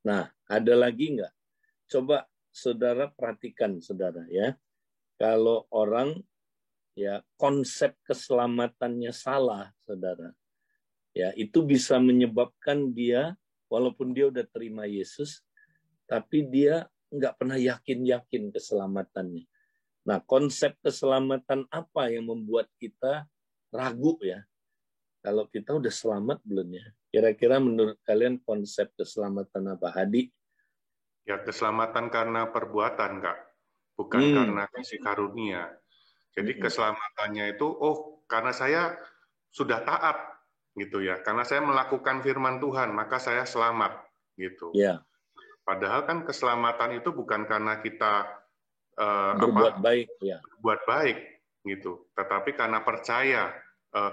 Nah, ada lagi nggak? Coba saudara perhatikan, saudara ya. Kalau orang ya konsep keselamatannya salah, saudara. Ya, itu bisa menyebabkan dia, walaupun dia udah terima Yesus, tapi dia nggak pernah yakin keselamatannya. Nah, konsep keselamatan apa yang membuat kita ragu ya? Kalau kita udah selamat belum ya? Kira-kira menurut kalian konsep keselamatan apa, Hadi? Ya, keselamatan karena perbuatan, Kak. Bukan karena kasih karunia. Jadi keselamatannya itu, karena saya sudah taat, gitu ya. Karena saya melakukan firman Tuhan, maka saya selamat, gitu. Ya. Padahal kan keselamatan itu bukan karena kita berbuat baik, ya. Berbuat baik, gitu. Tetapi karena percaya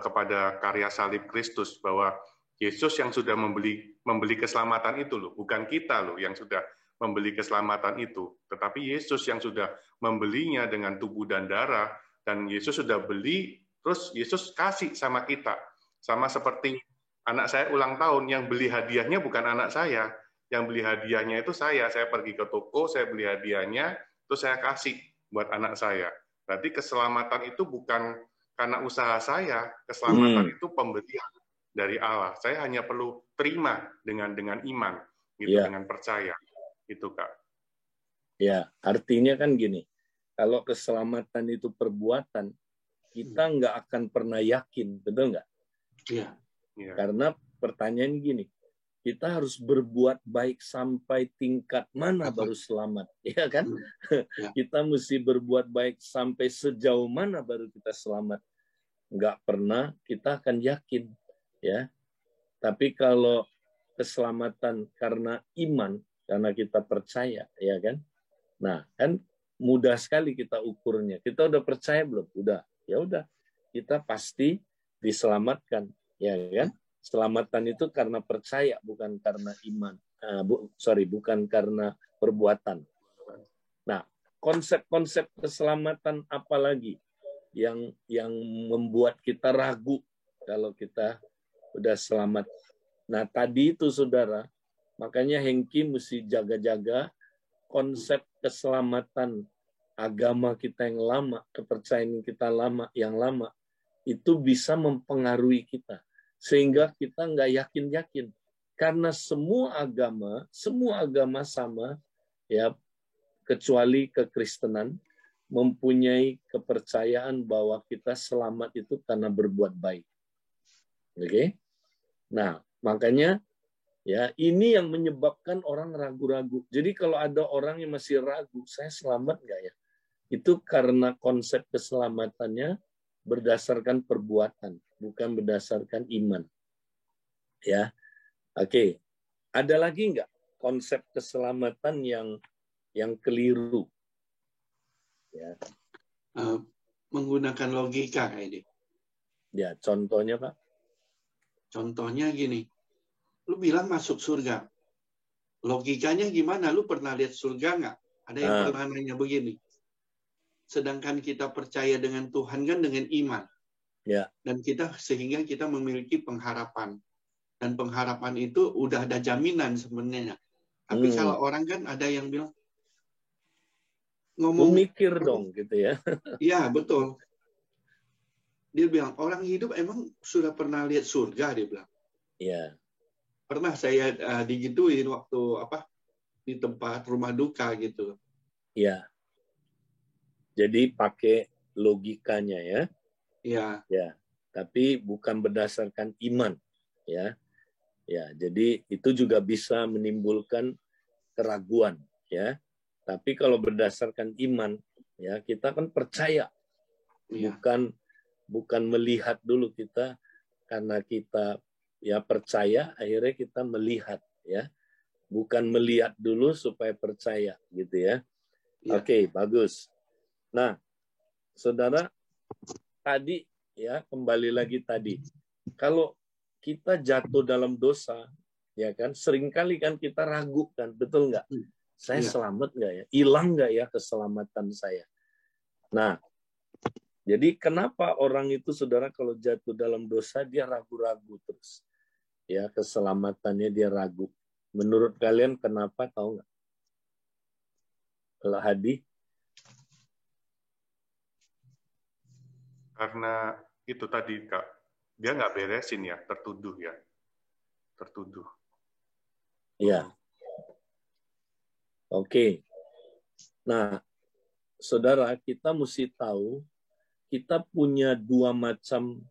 kepada karya salib Kristus, bahwa Yesus yang sudah membeli keselamatan itu loh, bukan kita loh yang sudah membeli keselamatan itu, tetapi Yesus yang sudah membelinya dengan tubuh dan darah, dan Yesus sudah beli, terus Yesus kasih sama kita. Sama seperti anak saya ulang tahun, yang beli hadiahnya bukan anak saya, yang beli hadiahnya itu saya pergi ke toko, saya beli hadiahnya, terus saya kasih buat anak saya. Berarti keselamatan itu bukan karena usaha saya, keselamatan itu pemberian dari Allah. Saya hanya perlu terima dengan iman, gitu, dengan percaya. Itu, Kak. Ya, artinya kan gini, kalau keselamatan itu perbuatan, kita nggak akan pernah yakin, betul nggak? Iya. Karena pertanyaan gini, kita harus berbuat baik sampai tingkat mana baru selamat, ya kan? Kita mesti berbuat baik sampai sejauh mana baru kita selamat. Nggak pernah kita akan yakin, ya. Tapi kalau keselamatan karena iman, karena kita percaya, ya kan? Nah, kan mudah sekali kita ukurnya. Kita udah percaya belum? Udah. Ya udah. Kita pasti diselamatkan, ya kan? Selamatan itu karena percaya, bukan karena iman. Bukan karena perbuatan. Nah, konsep-konsep keselamatan apa lagi yang membuat kita ragu kalau kita udah selamat? Nah, tadi itu saudara, makanya Hengki mesti jaga-jaga konsep keselamatan agama kita yang lama, kepercayaan kita yang lama, itu bisa mempengaruhi kita. Sehingga kita nggak yakin-yakin. Karena semua agama sama, ya, kecuali kekristenan, mempunyai kepercayaan bahwa kita selamat itu karena berbuat baik. Oke? Nah, makanya ya ini yang menyebabkan orang ragu-ragu. Jadi kalau ada orang yang masih ragu, saya selamat nggak ya? Itu karena konsep keselamatannya berdasarkan perbuatan, bukan berdasarkan iman. Ya, oke. Ada lagi nggak konsep keselamatan yang keliru? Ya. Menggunakan logika ini. Ya, contohnya Pak. Contohnya gini, lu bilang masuk surga. Logikanya gimana? Lu pernah lihat surga nggak? Ada yang pernah nanya begini. Sedangkan kita percaya dengan Tuhan kan dengan iman. Ya. Dan sehingga kita memiliki pengharapan. Dan pengharapan itu udah ada jaminan sebenarnya. Tapi kalau orang kan ada yang bilang, ngomong mikir dong gitu ya. Iya, betul. Dia bilang, orang hidup emang sudah pernah lihat surga, dia bilang. Iya. Pernah saya digituin waktu di tempat rumah duka gitu. Iya. Jadi pakai logikanya ya. Iya. Ya. Tapi bukan berdasarkan iman ya. Ya, jadi itu juga bisa menimbulkan keraguan ya. Tapi kalau berdasarkan iman ya, kita kan percaya. Iya. Bukan melihat dulu kita, karena kita ya percaya akhirnya kita melihat ya. Bukan melihat dulu supaya percaya gitu ya. Ya. Oke, bagus. Nah, Saudara, tadi ya kembali lagi tadi. Kalau kita jatuh dalam dosa, ya kan, seringkali kan kita ragu kan, betul nggak? Saya selamat nggak ya? Hilang nggak ya keselamatan saya? Nah, jadi kenapa orang itu, Saudara, kalau jatuh dalam dosa, dia ragu-ragu terus. Ya, keselamatannya dia ragu. Menurut kalian kenapa, tahu nggak? Kalau Hadi? Karena itu tadi, Kak. Dia nggak beresin ya, tertuduh ya. Tertuduh. Iya. Oke. Nah, Saudara, kita mesti tahu, kita punya dua macam,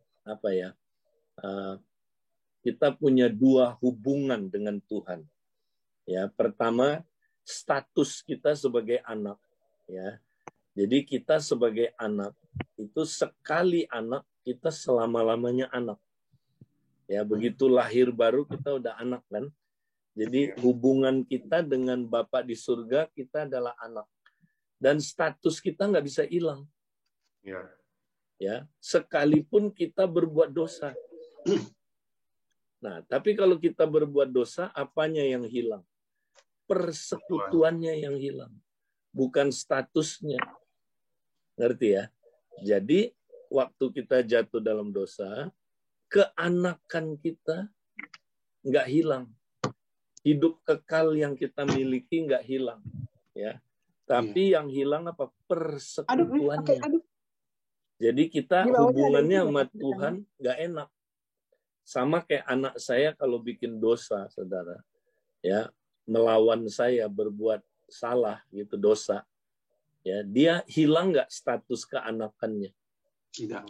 kita punya dua hubungan dengan Tuhan. Ya, pertama, status kita sebagai anak. Ya, jadi kita sebagai anak, itu sekali anak, kita selama-lamanya anak. Ya, begitu lahir baru kita udah anak kan. Jadi hubungan kita dengan Bapa di surga, kita adalah anak. Dan status kita nggak bisa hilang. Ya, sekalipun kita berbuat dosa. Nah, tapi kalau kita berbuat dosa, apanya yang hilang? Persekutuannya yang hilang. Bukan statusnya. Ngerti ya? Jadi, waktu kita jatuh dalam dosa, keanakan kita nggak hilang. Hidup kekal yang kita miliki nggak hilang. Ya. Tapi yang hilang apa? Persekutuannya. Jadi kita hubungannya sama Tuhan nggak enak. Sama kayak anak saya kalau bikin dosa, Saudara. Ya, melawan saya, berbuat salah gitu, dosa. Ya, dia hilang nggak status keanakannya? Tidak.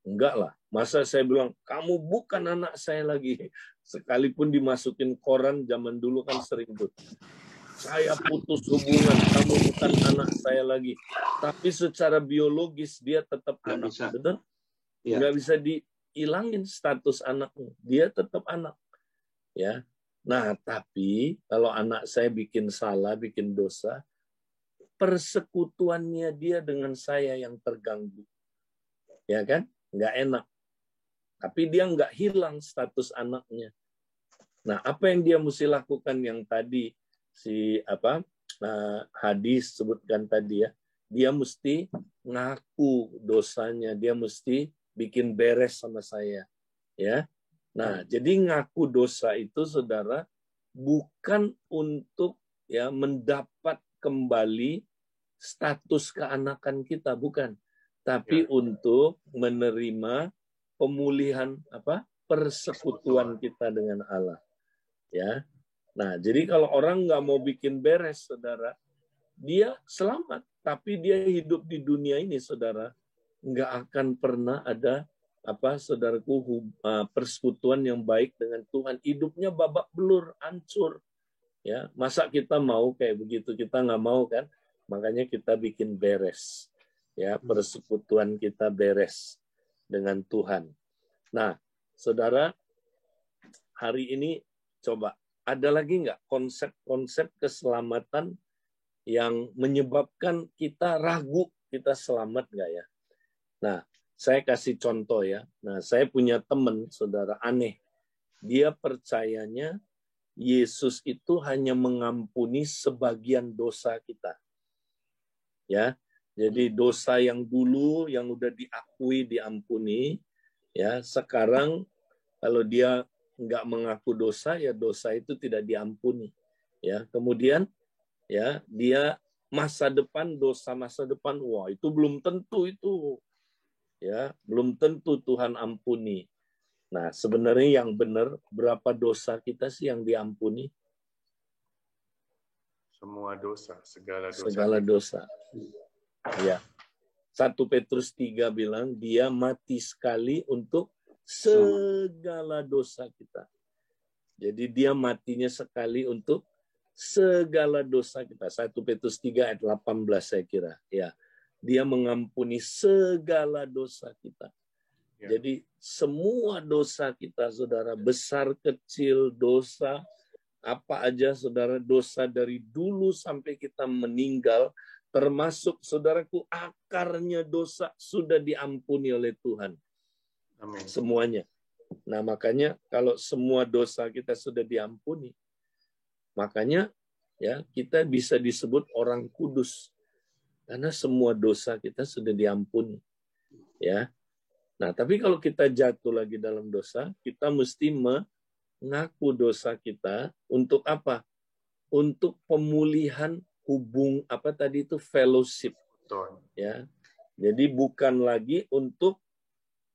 Enggak lah. Masa saya bilang, kamu bukan anak saya lagi. Sekalipun dimasukin koran, zaman dulu kan sering tuh. Saya putus hubungan, kamu bukan anak saya lagi. Tapi secara biologis dia tetap anak. Betul? Ya. Nggak bisa dihilangin status anaknya. Dia tetap anak. Ya. Nah, tapi kalau anak saya bikin salah, bikin dosa, persekutuannya dia dengan saya yang terganggu. Ya kan? Nggak enak. Tapi dia nggak hilang status anaknya. Nah, apa yang dia mesti lakukan yang tadi hadis sebutkan tadi ya, dia mesti ngaku dosanya, dia mesti bikin beres sama saya. Ya. Nah, jadi ngaku dosa itu, Saudara, bukan untuk ya mendapat kembali status keanakan kita, bukan. Tapi untuk menerima pemulihan persekutuan kita dengan Allah. Ya. Nah, jadi kalau orang nggak mau bikin beres, Saudara, dia selamat, tapi dia hidup di dunia ini, saudara, nggak akan pernah ada saudaraku, persekutuan yang baik dengan Tuhan. Hidupnya babak belur, hancur. Ya, masa kita mau kayak begitu? Kita nggak mau kan? Makanya kita bikin beres. Ya, persekutuan kita beres dengan Tuhan. Nah, saudara, hari ini coba ada lagi nggak konsep-konsep keselamatan yang menyebabkan kita ragu kita selamat nggak ya? Nah, saya kasih contoh ya. Nah, saya punya teman, saudara, aneh. Dia percayanya Yesus itu hanya mengampuni sebagian dosa kita. Ya, jadi dosa yang dulu yang udah diakui diampuni, ya sekarang kalau dia nggak mengaku dosa, ya dosa itu tidak diampuni. Ya, kemudian ya dia masa depan, dosa masa depan, wah itu belum tentu itu. Ya, belum tentu Tuhan ampuni. Nah, sebenarnya yang benar, berapa dosa kita sih yang diampuni? Semua dosa, segala dosa. Segala dosa. Ya. 1 Petrus 3 bilang, dia mati sekali untuk segala dosa kita. Jadi dia matinya sekali untuk segala dosa kita. 1 Petrus 3 ayat 18 saya kira. Ya. Dia mengampuni segala dosa kita. Ya. Jadi semua dosa kita, saudara, besar kecil dosa, apa aja, saudara, dosa dari dulu sampai kita meninggal, termasuk, saudaraku, akarnya dosa sudah diampuni oleh Tuhan. Amin. Semuanya. Nah, makanya kalau semua dosa kita sudah diampuni, makanya ya kita bisa disebut orang kudus. Karena semua dosa kita sudah diampuni. Ya. Nah, tapi kalau kita jatuh lagi dalam dosa, kita mesti mengaku dosa kita untuk apa? Untuk pemulihan fellowship. Ya. Jadi bukan lagi untuk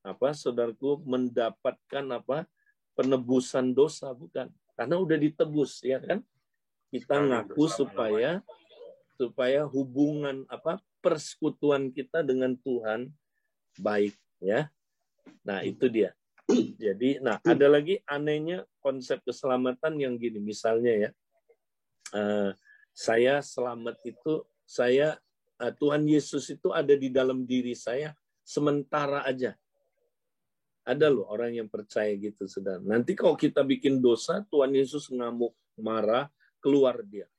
saudaraku, mendapatkan penebusan dosa, bukan. Karena udah ditebus, ya kan? Kita ngaku supaya hubungan persekutuan kita dengan Tuhan baik, ya. Nah, itu dia. Jadi, ada lagi anehnya konsep keselamatan yang gini, misalnya ya. Saya selamat itu, Tuhan Yesus itu ada di dalam diri saya sementara aja. Ada loh orang yang percaya gitu, saudara. Nanti kalau kita bikin dosa, Tuhan Yesus ngamuk, marah, keluar dia.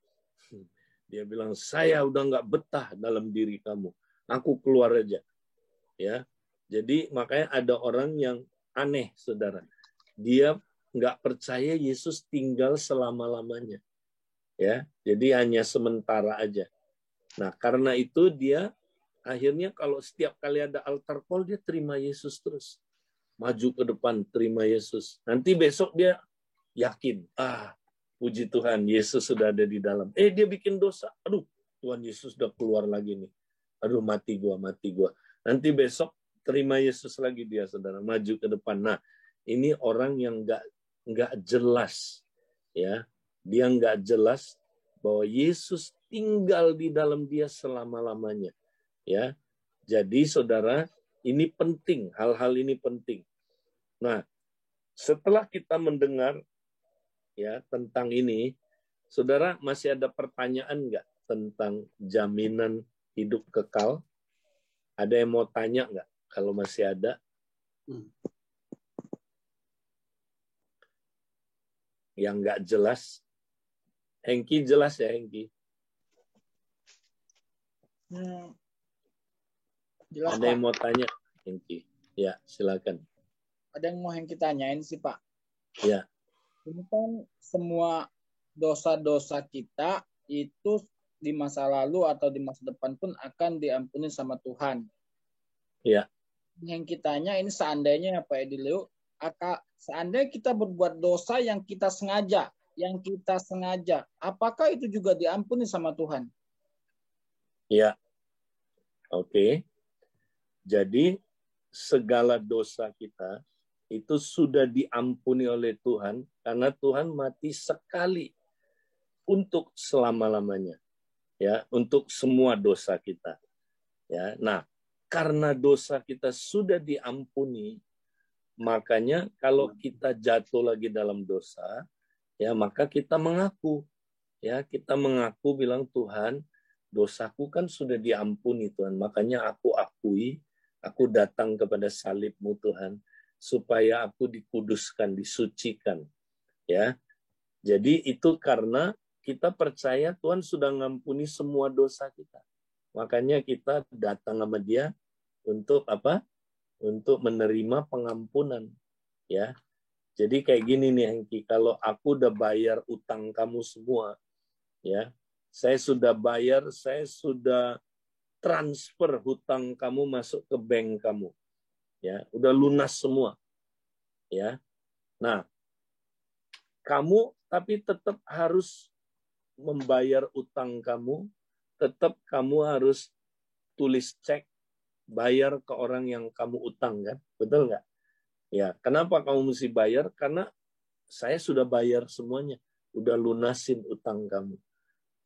Dia bilang, saya udah nggak betah dalam diri kamu. Aku keluar aja. Ya, jadi makanya ada orang yang aneh, saudara. Dia nggak percaya Yesus tinggal selama-lamanya. Ya, jadi hanya sementara aja. Nah, karena itu dia akhirnya kalau setiap kali ada altar call, dia terima Yesus terus. Maju ke depan, terima Yesus. Nanti besok dia yakin, puji Tuhan, Yesus sudah ada di dalam. Dia bikin dosa. Aduh, Tuhan Yesus sudah keluar lagi nih. Aduh, mati gua. Nanti besok terima Yesus lagi dia, saudara. Maju ke depan. Nah, ini orang yang nggak jelas. Ya, dia nggak jelas bahwa Yesus tinggal di dalam dia selama-lamanya. Ya, jadi saudara, ini penting. Hal-hal ini penting. Nah, setelah kita mendengar ya tentang ini, saudara masih ada pertanyaan nggak tentang jaminan hidup kekal? Ada yang mau tanya nggak? Kalau masih ada, yang nggak jelas, Hengki jelas ya, Hengki? Jelas, ada Pak. yang mau tanya, Hengki? Ya, silakan. Ada yang mau Hengki tanyain sih, Pak. Ya. Ini kan semua dosa-dosa kita itu di masa lalu atau di masa depan pun akan diampuni sama Tuhan. Ya. Yang kitanya ini seandainya Pak Edilio, seandainya kita berbuat dosa yang kita sengaja, apakah itu juga diampuni sama Tuhan? Ya. Oke. Jadi segala dosa kita itu sudah diampuni oleh Tuhan karena Tuhan mati sekali untuk selama-lamanya. ya, untuk semua dosa kita. Ya, nah, karena dosa kita sudah diampuni, makanya kalau kita jatuh lagi dalam dosa, ya, maka kita mengaku, ya, kita mengaku bilang, Tuhan, dosaku kan sudah diampuni Tuhan, makanya aku akui, aku datang kepada salib-Mu Tuhan, supaya aku dikuduskan, disucikan, ya. Jadi itu karena kita percaya Tuhan sudah mengampuni semua dosa kita. Makanya kita datang sama Dia untuk apa? Untuk menerima pengampunan, ya. Jadi kayak gini nih Hengki, kalau aku udah bayar utang kamu semua, ya, saya sudah bayar, saya sudah transfer hutang kamu masuk ke bank kamu, ya, udah lunas semua, ya. Nah, kamu tapi tetap harus membayar utang kamu, tetap kamu harus tulis cek, bayar ke orang yang kamu utang, kan? Betul nggak? Ya, kenapa kamu mesti bayar? Karena saya sudah bayar semuanya, udah lunasin utang kamu.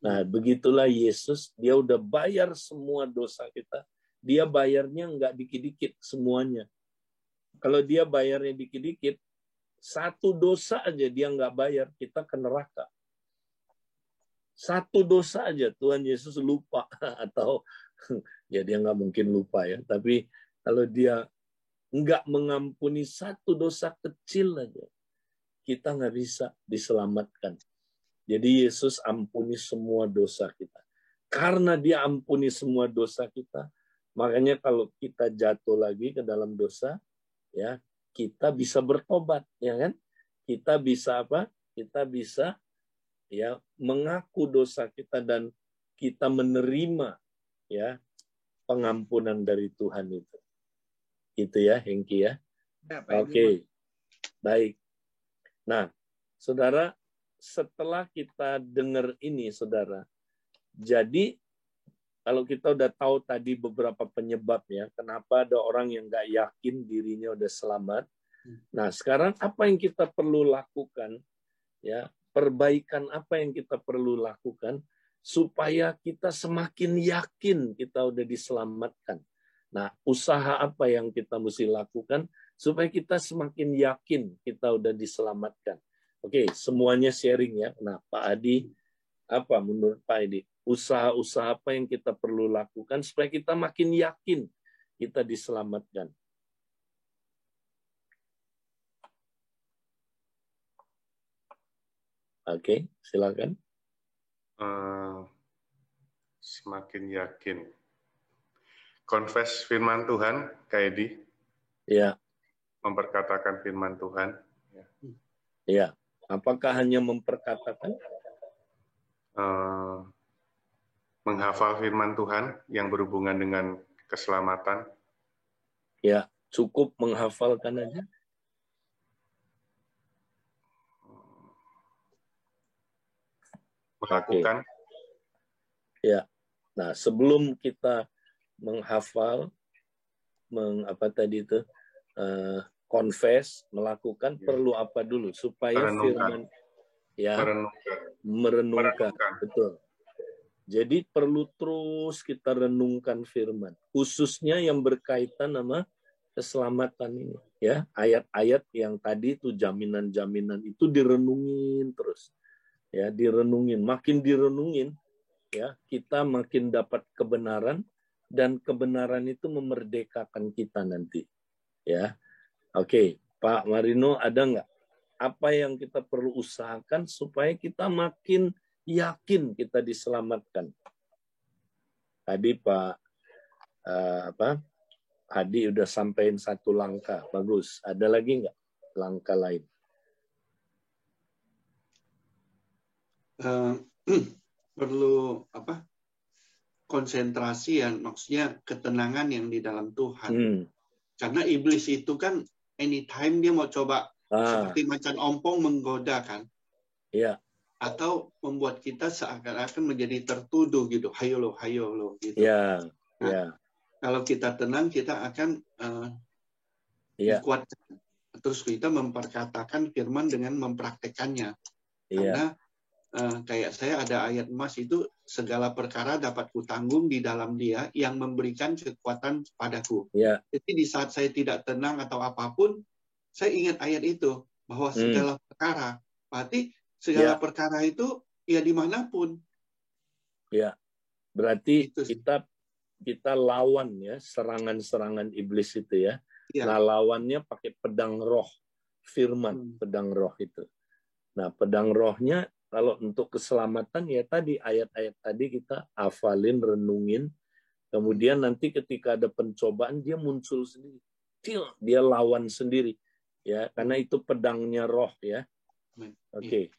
Nah, begitulah Yesus, dia udah bayar semua dosa kita. Dia bayarnya nggak dikit-dikit semuanya. Kalau dia bayarnya dikit-dikit, satu dosa aja dia nggak bayar, kita ke neraka. Satu dosa aja Tuhan Yesus lupa, atau ya dia nggak mungkin lupa ya, tapi kalau dia nggak mengampuni satu dosa kecil aja, kita nggak bisa diselamatkan. Jadi Yesus ampuni semua dosa kita. Karena dia ampuni semua dosa kita, makanya kalau kita jatuh lagi ke dalam dosa, ya, kita bisa bertobat, ya kan? Kita bisa apa? Kita bisa, ya, mengaku dosa kita dan kita menerima, ya, pengampunan dari Tuhan itu. Itu ya, Hengki ya. Oke. Baik. Nah, Saudara, setelah kita dengar ini, Saudara, jadi kalau kita udah tahu tadi beberapa penyebabnya, kenapa ada orang yang nggak yakin dirinya udah selamat. Nah, sekarang apa yang kita perlu lakukan? Ya, perbaikan apa yang kita perlu lakukan supaya kita semakin yakin kita udah diselamatkan. Nah, usaha apa yang kita mesti lakukan supaya kita semakin yakin kita udah diselamatkan? Oke, semuanya sharing ya. Nah, Pak Adi, apa menurut Pak Adi? Usaha-usaha apa yang kita perlu lakukan supaya kita makin yakin kita diselamatkan? Oke, silakan. Semakin yakin. Confess firman Tuhan, Kak Edi. Ya. Memperkatakan firman Tuhan. Ya. Apakah hanya memperkatakan? Menghafal firman Tuhan yang berhubungan dengan keselamatan. Ya, cukup menghafalkan aja. Melakukan. Ya. Nah, sebelum kita menghafal, confess, melakukan, perlu apa dulu supaya firman, ya, merenungkan. Betul. Jadi perlu terus kita renungkan firman, khususnya yang berkaitan sama keselamatan ini, ya. Ayat-ayat yang tadi itu jaminan-jaminan itu direnungin terus, ya, direnungin, makin direnungin, ya, kita makin dapat kebenaran dan kebenaran itu memerdekakan kita nanti, ya. Oke, Pak Marino, ada nggak apa yang kita perlu usahakan supaya kita makin yakin kita diselamatkan? Tadi Pak Hadi udah sampein satu langkah, bagus. Ada lagi nggak langkah lain? Perlu konsentrasi, ya, maksudnya ketenangan yang di dalam Tuhan. Karena iblis itu kan anytime dia mau coba seperti macan ompong menggoda kan. Iya. Atau membuat kita seakan-akan menjadi tertuduh gitu. Hayo lo gitu. Iya. Nah, ya. Kalau kita tenang, kita akan dikuatkan. Terus kita memperkatakan firman dengan mempraktekannya. Karena kayak saya ada ayat emas itu, segala perkara dapat kutanggung di dalam Dia yang memberikan kekuatan padaku. Ya. Jadi di saat saya tidak tenang atau apapun, saya ingat ayat itu bahwa segala perkara. Berarti segala perkara itu ya dimanapun. Ya. Berarti Itu. kita lawan ya serangan-serangan iblis itu ya. Ya. Nah, lawannya pakai pedang roh, firman, pedang roh itu. Nah, pedang rohnya kalau untuk keselamatan ya tadi ayat-ayat tadi kita hafalin, renungin. Kemudian nanti ketika ada pencobaan dia muncul sendiri. Dia lawan sendiri. Ya, karena itu pedangnya roh ya. Oke.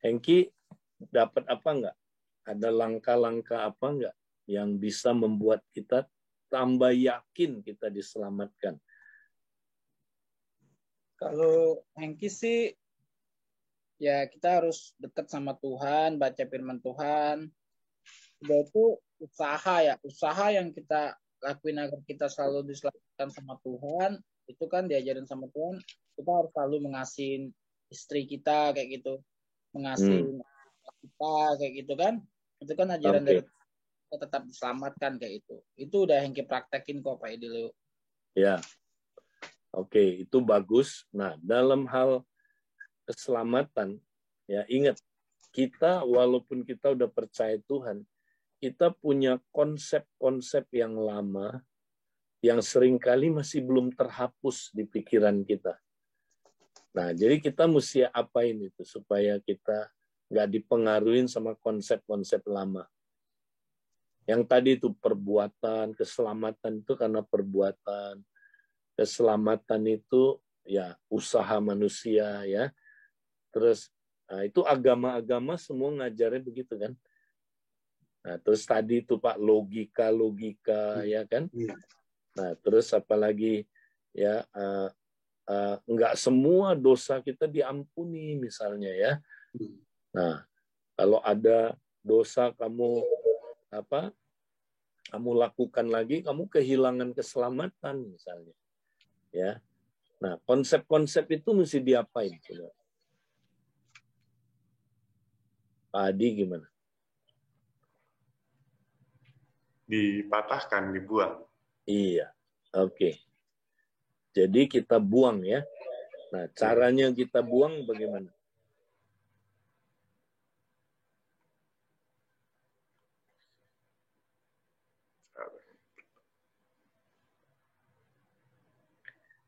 Hengki dapat apa enggak? Ada langkah-langkah apa enggak yang bisa membuat kita tambah yakin kita diselamatkan? Kalau Hengki sih ya kita harus dekat sama Tuhan, baca firman Tuhan. Udah itu usaha yang kita lakuin agar kita selalu diselamatkan sama Tuhan, itu kan diajarin sama Tuhan, kita harus selalu mengasihin istri kita kayak gitu, mengasihin kita kayak gitu kan, itu kan ajaran dari kita tetap diselamatkan kayak itu. Itu udah yang kita praktekin kok Pak Idil. Ya, oke, itu bagus. Nah, dalam hal keselamatan, ya ingat, kita walaupun kita udah percaya Tuhan, kita punya konsep-konsep yang lama yang seringkali masih belum terhapus di pikiran kita. Nah, jadi kita mesti apain itu supaya kita nggak dipengaruhin sama konsep-konsep lama. Yang tadi itu perbuatan, keselamatan itu karena perbuatan. Keselamatan itu ya usaha manusia ya. Terus nah, itu agama-agama semua ngajarnya begitu kan. Nah, terus tadi itu Pak logika ya kan. Nah, terus apalagi ya enggak semua dosa kita diampuni misalnya ya. Nah, kalau ada dosa kamu lakukan lagi, kamu kehilangan keselamatan misalnya. Ya. Nah, konsep-konsep itu mesti diapain? Pak Adi gimana? Dipatahkan, dibuang. Iya, oke. Jadi kita buang ya. Nah, caranya kita buang bagaimana?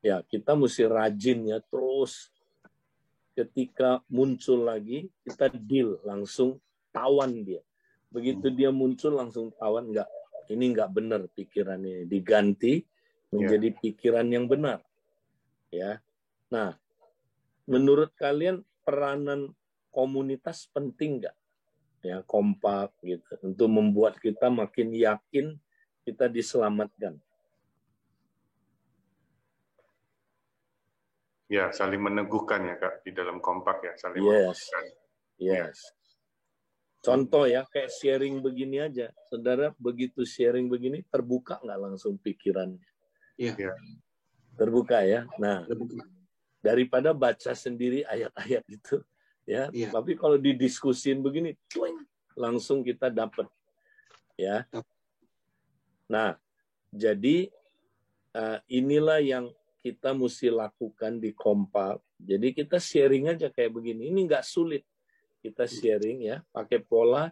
Ya, kita mesti rajin ya, terus ketika muncul lagi, kita deal, langsung tawan dia. Begitu dia muncul, langsung tawan, ini enggak benar pikirannya. Diganti menjadi pikiran yang benar. Ya. Nah, menurut kalian peranan komunitas penting nggak? Ya, kompak gitu untuk membuat kita makin yakin kita diselamatkan. Ya, saling meneguhkan ya Kak di dalam kompak ya, saling meneguhkan. Yes. Contoh ya, kayak sharing begini aja. Saudara begitu sharing begini, terbuka nggak langsung pikirannya? Iya. Terbuka ya. Nah, daripada baca sendiri ayat-ayat itu, ya. Tapi kalau didiskusin begini, langsung kita dapat, ya. Nah, jadi inilah yang kita mesti lakukan di kompak. Jadi kita sharing aja kayak begini. Ini nggak sulit. Kita sharing ya, pakai pola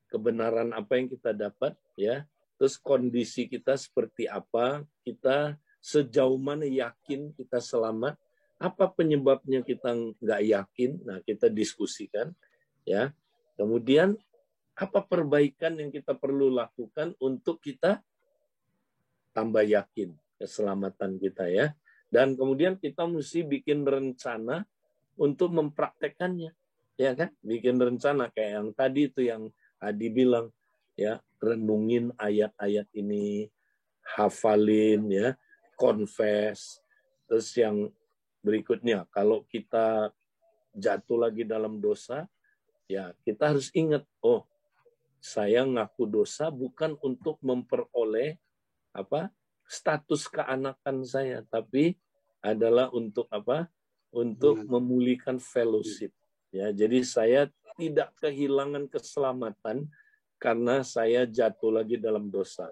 kebenaran apa yang kita dapat ya. Terus kondisi kita seperti apa, kita sejauh mana yakin kita selamat, apa penyebabnya kita nggak yakin, nah kita diskusikan ya. Kemudian apa perbaikan yang kita perlu lakukan untuk kita tambah yakin keselamatan kita ya. Dan kemudian kita mesti bikin rencana untuk mempraktekannya. Ya kan? Bikin rencana kayak yang tadi itu yang Adi bilang ya, renungin ayat-ayat ini, hafalin ya, confess. Terus yang berikutnya, kalau kita jatuh lagi dalam dosa, ya kita harus ingat, oh, saya ngaku dosa bukan untuk memperoleh status keanakan saya, tapi adalah untuk apa? Untuk memulihkan fellowship. Ya, jadi saya tidak kehilangan keselamatan karena saya jatuh lagi dalam dosa.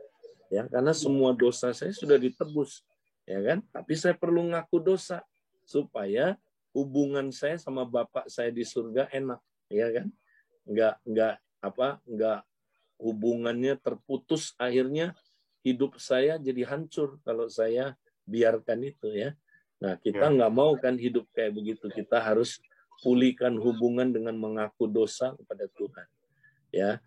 Ya, karena semua dosa saya sudah ditebus, ya kan? Tapi saya perlu ngaku dosa supaya hubungan saya sama Bapak saya di surga enak, ya kan? Enggak hubungannya terputus, akhirnya hidup saya jadi hancur kalau saya biarkan itu, ya. Nah, kita nggak mau kan hidup kayak begitu. Kita harus pulihkan hubungan dengan mengaku dosa kepada Tuhan, ya.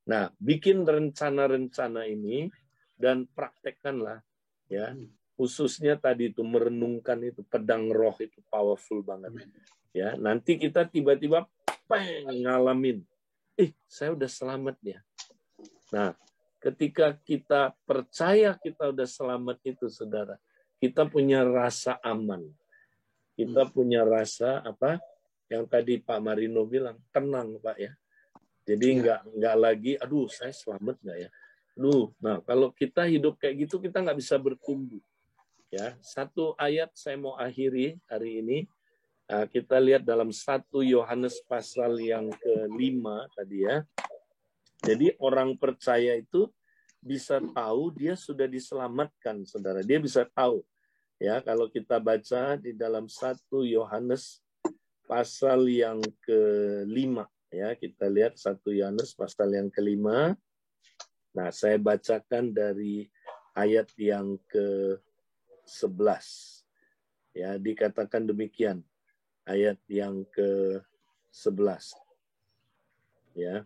Nah, bikin rencana-rencana ini dan praktekkanlah, ya. Khususnya tadi itu merenungkan itu, pedang roh itu powerful banget, ya. Nanti kita tiba-tiba ngalamin, saya udah selamat ya. Nah, ketika kita percaya kita udah selamat itu, saudara, kita punya rasa aman, kita punya rasa apa? Yang tadi Pak Marino bilang, tenang Pak ya. Jadi nggak lagi, aduh saya selamat nggak ya? Nah kalau kita hidup kayak gitu kita nggak bisa bertumbuh. Ya, satu ayat saya mau akhiri hari ini. Kita lihat dalam 1 Yohanes pasal yang ke-5 tadi ya. Jadi orang percaya itu bisa tahu dia sudah diselamatkan, saudara. Dia bisa tahu. Ya, kalau kita baca di dalam 1 Yohanes pasal yang ke-5. Ya, kita lihat 1 Yohanes pasal yang ke-5. Nah, saya bacakan dari ayat yang ke-11. Ya, dikatakan demikian. Ayat yang ke-11. Ya.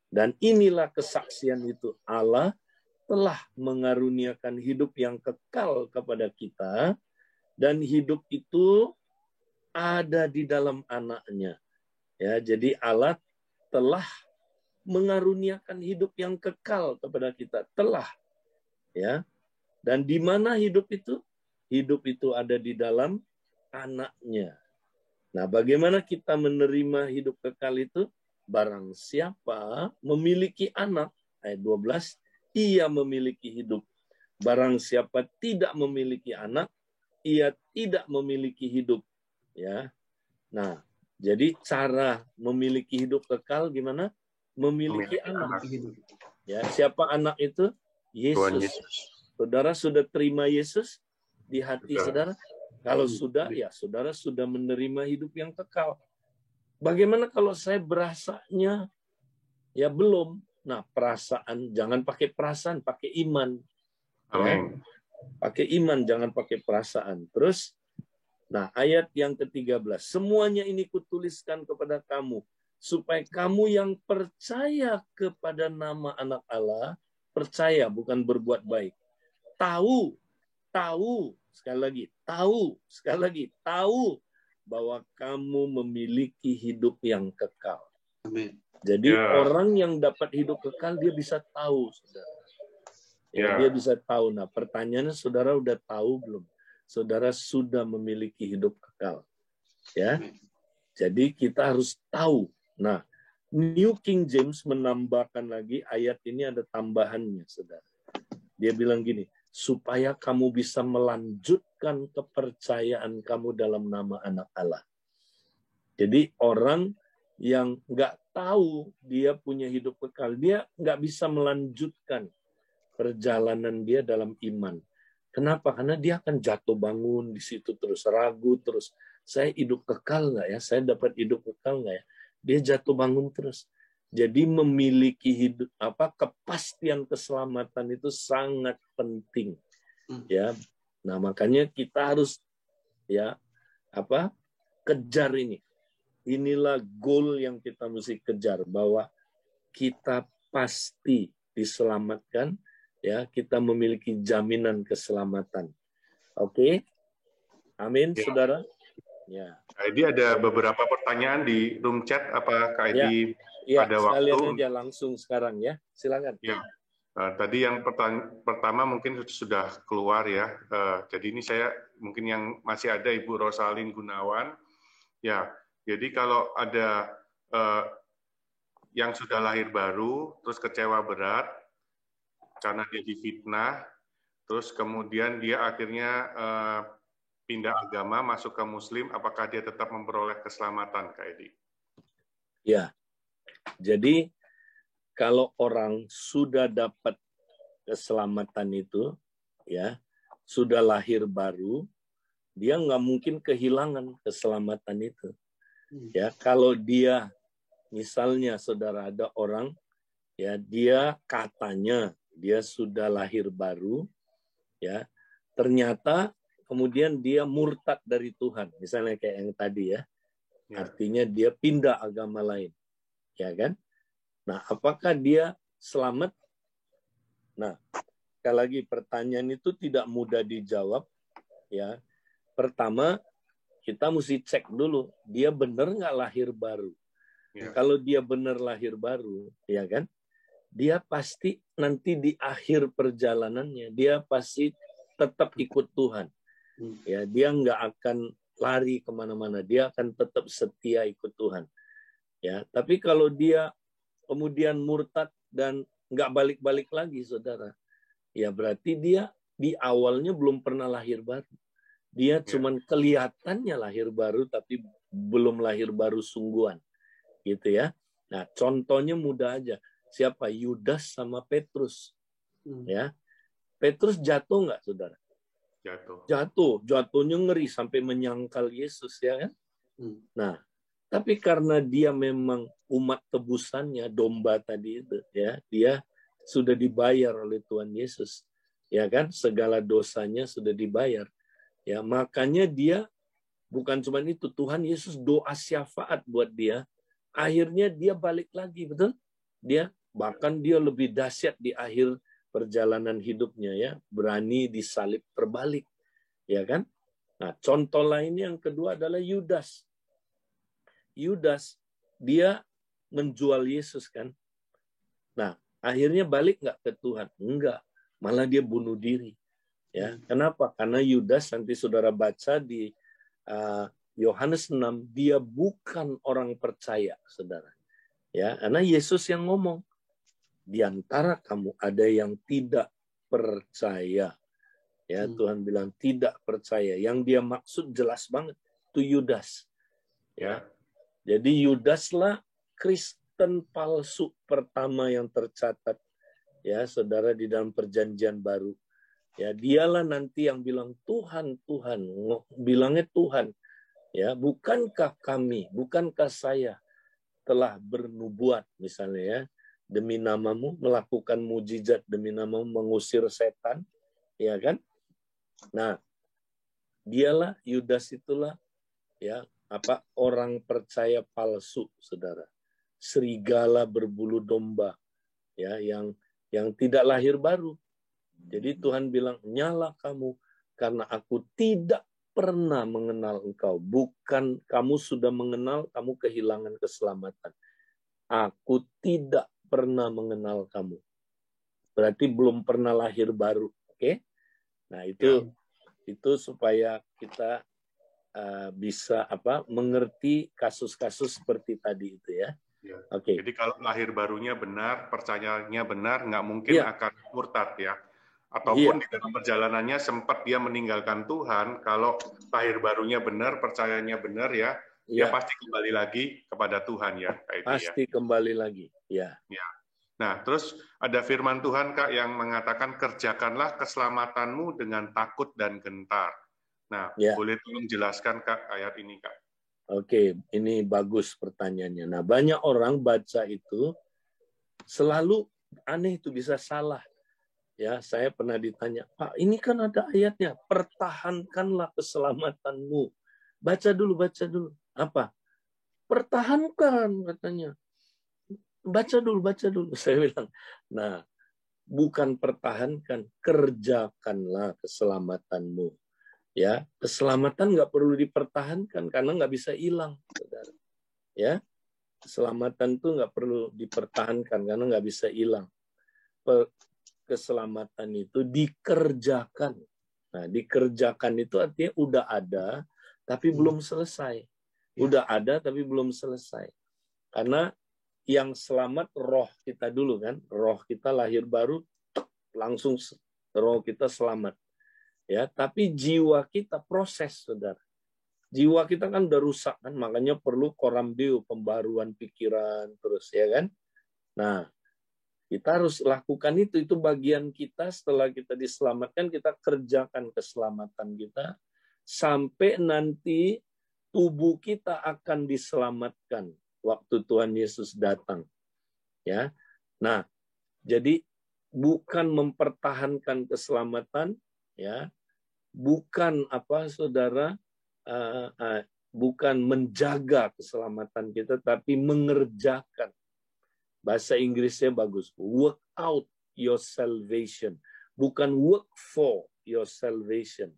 Dan inilah kesaksian itu, Allah telah mengaruniakan hidup yang kekal kepada kita, dan hidup itu ada di dalam Anaknya. Ya, jadi Allah telah mengaruniakan hidup yang kekal kepada kita, telah, ya. Dan di mana hidup itu? Hidup itu ada di dalam Anaknya. Nah, bagaimana kita menerima hidup kekal itu? Barang siapa memiliki anak, ayat 12, ia memiliki hidup. Barang siapa tidak memiliki anak, ia tidak memiliki hidup. Ya. Nah, jadi cara memiliki hidup kekal gimana? Memiliki anak. Ya, siapa anak itu? Yesus. Saudara sudah terima Yesus di hati saudara? Kalau sudah, ya saudara sudah menerima hidup yang kekal. Bagaimana kalau saya berasanya ya belum? Nah, perasaan, jangan pakai perasaan, pakai iman. Ya. Pakai iman, jangan pakai perasaan. Terus, nah ayat yang ke-13. Semuanya ini kutuliskan kepada kamu, supaya kamu yang percaya kepada nama Anak Allah, percaya bukan berbuat baik. Tahu, sekali lagi, tahu bahwa kamu memiliki hidup yang kekal. Amin. Jadi orang yang dapat hidup kekal, dia bisa tahu, saudara. Ya, dia bisa tahu. Nah, pertanyaannya, saudara udah tahu belum? Saudara sudah memiliki hidup kekal. Ya, jadi kita harus tahu. Nah, New King James menambahkan lagi, ayat ini ada tambahannya, saudara. Dia bilang gini, supaya kamu bisa melanjutkan kepercayaan kamu dalam nama Anak Allah. Jadi orang yang nggak tahu dia punya hidup kekal, dia nggak bisa melanjutkan perjalanan dia dalam iman. Kenapa? Karena dia akan jatuh bangun di situ terus, ragu terus. Saya hidup kekal nggak ya? Saya dapat hidup kekal nggak ya? Dia jatuh bangun terus. Jadi memiliki hidup kepastian keselamatan itu sangat penting. Ya. Nah, makanya kita harus kejar ini. Inilah goal yang kita mesti kejar, bahwa kita pasti diselamatkan, ya, kita memiliki jaminan keselamatan. Oke? Amin, ya. Saudara. Ya. Kak Edi, ada beberapa pertanyaan di room chat. Apa Kak Edi ada waktu? Sekalian aja langsung sekarang ya. Silakan. Ya. Tadi yang pertama mungkin sudah keluar ya. Jadi ini saya mungkin yang masih ada Ibu Rosalin Gunawan. Ya. Jadi kalau ada yang sudah lahir baru, terus kecewa berat karena dia difitnah, terus kemudian dia akhirnya pindah agama, masuk ke Muslim, apakah dia tetap memperoleh keselamatan, Kak Edi? Ya, Jadi kalau orang sudah dapat keselamatan itu, ya, sudah lahir baru, dia nggak mungkin kehilangan keselamatan itu. Ya, kalau dia, misalnya saudara, ada orang, ya, dia katanya dia sudah lahir baru, ya, ternyata kemudian dia murtad dari Tuhan, misalnya kayak yang tadi, ya, artinya dia pindah agama lain, ya kan? Nah, apakah dia selamat? Nah, sekali lagi pertanyaan itu tidak mudah dijawab, ya. Pertama, kita mesti cek dulu, dia benar nggak lahir baru. Ya. Kalau dia benar lahir baru, ya kan, dia pasti nanti di akhir perjalanannya, dia pasti tetap ikut Tuhan. Ya, dia nggak akan lari kemana-mana, dia akan tetap setia ikut Tuhan. Ya, tapi kalau dia kemudian murtad dan nggak balik-balik lagi, saudara, ya berarti dia di awalnya belum pernah lahir baru. Dia cuman kelihatannya lahir baru, tapi belum lahir baru sungguhan, gitu ya. Nah, contohnya mudah aja. Siapa? Yudas sama Petrus. Ya, Petrus jatuh nggak, saudara? Jatuhnya ngeri sampai menyangkal Yesus, ya kan? Nah, tapi karena dia memang umat tebusannya, domba tadi itu, ya, dia sudah dibayar oleh Tuhan Yesus, ya kan? Segala dosanya sudah dibayar, ya. Makanya dia bukan cuma itu, Tuhan Yesus doa syafaat buat dia. Akhirnya dia balik lagi, betul? Bahkan dia lebih dahsyat di akhir perjalanan hidupnya, ya, berani disalib terbalik, ya kan? Nah, contoh lainnya yang kedua adalah Yudas. Yudas, dia menjual Yesus, kan? Nah, akhirnya balik nggak ke Tuhan? Enggak, malah dia bunuh diri. Ya, kenapa? Karena Yudas, nanti saudara baca di Yohanes 6, dia bukan orang percaya, saudara. Ya, karena Yesus yang ngomong, di antara kamu ada yang tidak percaya. Ya, Tuhan bilang tidak percaya. Yang dia maksud jelas banget, itu Yudas. Ya. Jadi Yudaslah Kristen palsu pertama yang tercatat, ya, saudara, di dalam perjanjian baru. Ya, dialah nanti yang bilang Tuhan, Tuhan, bilangnya Tuhan. Ya, bukankah kami, bukankah saya telah bernubuat, misalnya, ya, demi namamu, melakukan mujizat demi namamu, mengusir setan, ya kan? Nah, dialah, Yudas itulah, ya, orang percaya palsu, saudara. Serigala berbulu domba, ya, yang tidak lahir baru. Jadi Tuhan bilang, nyala kamu, karena aku tidak pernah mengenal engkau. Bukan kamu sudah mengenal, kamu kehilangan keselamatan. Aku tidak pernah mengenal kamu. Berarti belum pernah lahir baru. Oke? Nah, itu supaya kita bisa mengerti kasus-kasus seperti tadi itu, ya. Oke. Jadi kalau lahir barunya benar, percayanya benar, nggak mungkin akan murtad, ya. Ataupun di dalam perjalanannya sempat dia meninggalkan Tuhan, kalau lahir barunya benar, percayanya benar, ya, dia pasti kembali lagi kepada Tuhan, ya. Pasti kembali lagi, ya. Nah, terus ada firman Tuhan, Kak, yang mengatakan, kerjakanlah keselamatanmu dengan takut dan gentar. Nah, boleh tolong jelaskan, Kak, ayat ini, Kak? Oke, ini bagus pertanyaannya. Nah, banyak orang baca itu selalu aneh, itu bisa salah. Ya, saya pernah ditanya, Pak, ini kan ada ayatnya, pertahankanlah keselamatanmu. Baca dulu. Apa? Pertahankan, katanya. Baca dulu. Saya bilang, nah, bukan pertahankan, kerjakanlah keselamatanmu. Ya, keselamatan nggak perlu dipertahankan karena nggak bisa hilang, saudara. Ya, keselamatan itu nggak perlu dipertahankan karena nggak bisa hilang. Keselamatan itu dikerjakan. Nah, dikerjakan itu artinya udah ada tapi belum selesai. Udah ada tapi belum selesai. Karena yang selamat roh kita dulu, kan? Roh kita lahir baru, langsung roh kita selamat. Ya, tapi jiwa kita proses, saudara. jiwa kita kan udah rusak kan, makanya perlu koram deo, pembaruan pikiran terus ya kan. Nah, kita harus lakukan itu bagian kita. Setelah kita diselamatkan, kita kerjakan keselamatan kita sampai nanti tubuh kita akan diselamatkan waktu Tuhan Yesus datang. Ya. Nah, jadi bukan mempertahankan keselamatan, ya, bukan saudara, bukan menjaga keselamatan kita, tapi mengerjakan. Bahasa Inggrisnya bagus. Work out your salvation. Bukan work for your salvation.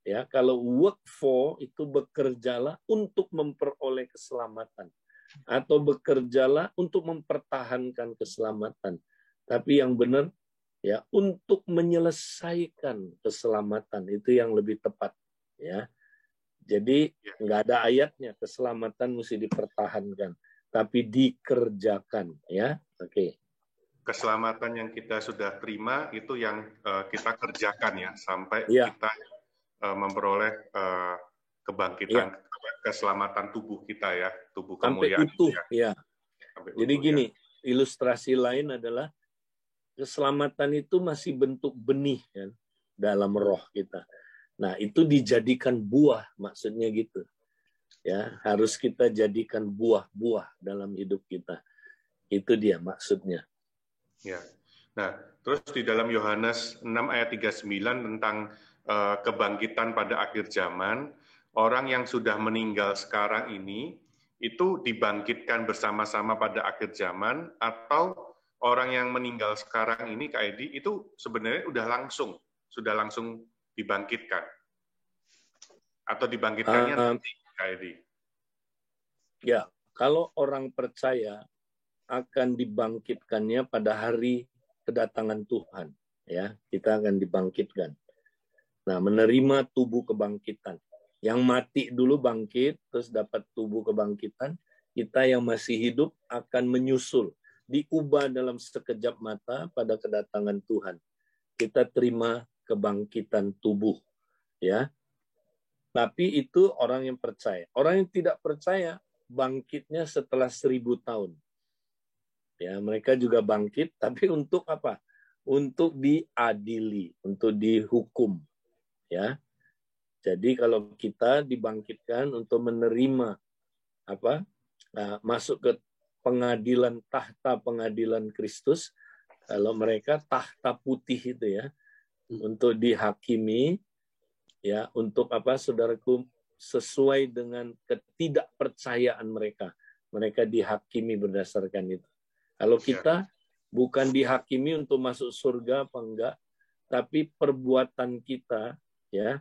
Ya, kalau work for itu bekerjalah untuk memperoleh keselamatan. Atau bekerjalah untuk mempertahankan keselamatan. Tapi yang benar, ya, untuk menyelesaikan keselamatan. Itu yang lebih tepat. Ya. Jadi nggak ada ayatnya keselamatan mesti dipertahankan, tapi dikerjakan, ya. Oke. Keselamatan yang kita sudah terima itu yang kita kerjakan ya sampai ya. kita memperoleh kebangkitan, keselamatan tubuh kita ya, tubuh kemuliaan. Sampai utuh, ya. Jadi gini, ilustrasi lain adalah keselamatan itu masih bentuk benih kan dalam roh kita. Nah, itu dijadikan buah, maksudnya gitu. Ya, harus kita jadikan buah-buah dalam hidup kita. Itu dia maksudnya. Ya. Nah, terus di dalam Yohanes 6 ayat 39 tentang kebangkitan pada akhir zaman, orang yang sudah meninggal sekarang ini itu dibangkitkan bersama-sama pada akhir zaman, atau orang yang meninggal sekarang ini, Kak Edi, itu sebenarnya sudah langsung dibangkitkan atau dibangkitkannya nanti, Kak Edi? Ya, kalau orang percaya akan dibangkitkannya pada hari kedatangan Tuhan, ya, kita akan dibangkitkan. Nah, menerima tubuh kebangkitan. Yang mati dulu bangkit, terus dapat tubuh kebangkitan. Kita yang masih hidup akan menyusul, diubah dalam sekejap mata pada kedatangan Tuhan. Kita terima kebangkitan tubuh, ya. Tapi itu orang yang percaya. Orang yang tidak percaya bangkitnya setelah 1000 tahun. Ya, mereka juga bangkit, tapi untuk apa? Untuk diadili, untuk dihukum. Ya. Jadi kalau kita dibangkitkan untuk menerima masuk ke pengadilan, tahta pengadilan Kristus, kalau mereka tahta putih itu ya, untuk dihakimi, ya, untuk saudaraku, sesuai dengan ketidakpercayaan mereka. Mereka dihakimi berdasarkan itu. Kalau kita bukan dihakimi untuk masuk surga apa enggak, tapi perbuatan kita, ya,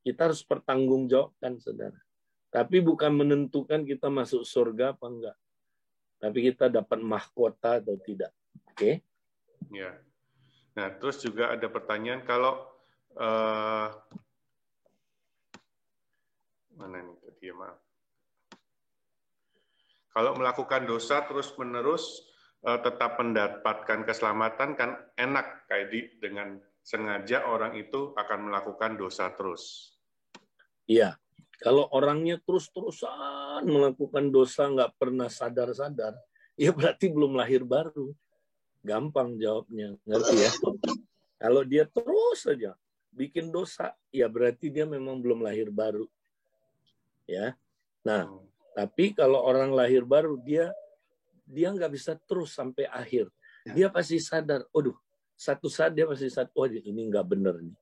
kita harus pertanggungjawabkan, saudara. Tapi bukan menentukan kita masuk surga apa enggak. Tapi kita dapat mahkota atau tidak. Oke? Ya. Nah, terus juga ada pertanyaan, kalau mana nih tadi ya, maaf. Kalau melakukan dosa terus-menerus tetap mendapatkan keselamatan, kan enak, kayak dengan sengaja orang itu akan melakukan dosa terus. Iya. Kalau orangnya terus-terusan melakukan dosa, nggak pernah sadar-sadar, ya berarti belum lahir baru. Gampang jawabnya, ngerti ya? Kalau dia terus saja bikin dosa, ya berarti dia memang belum lahir baru. Ya. Nah, tapi kalau orang lahir baru, dia nggak bisa terus sampai akhir. Dia pasti sadar, satu saat dia pasti sadar, ini nggak benar nih.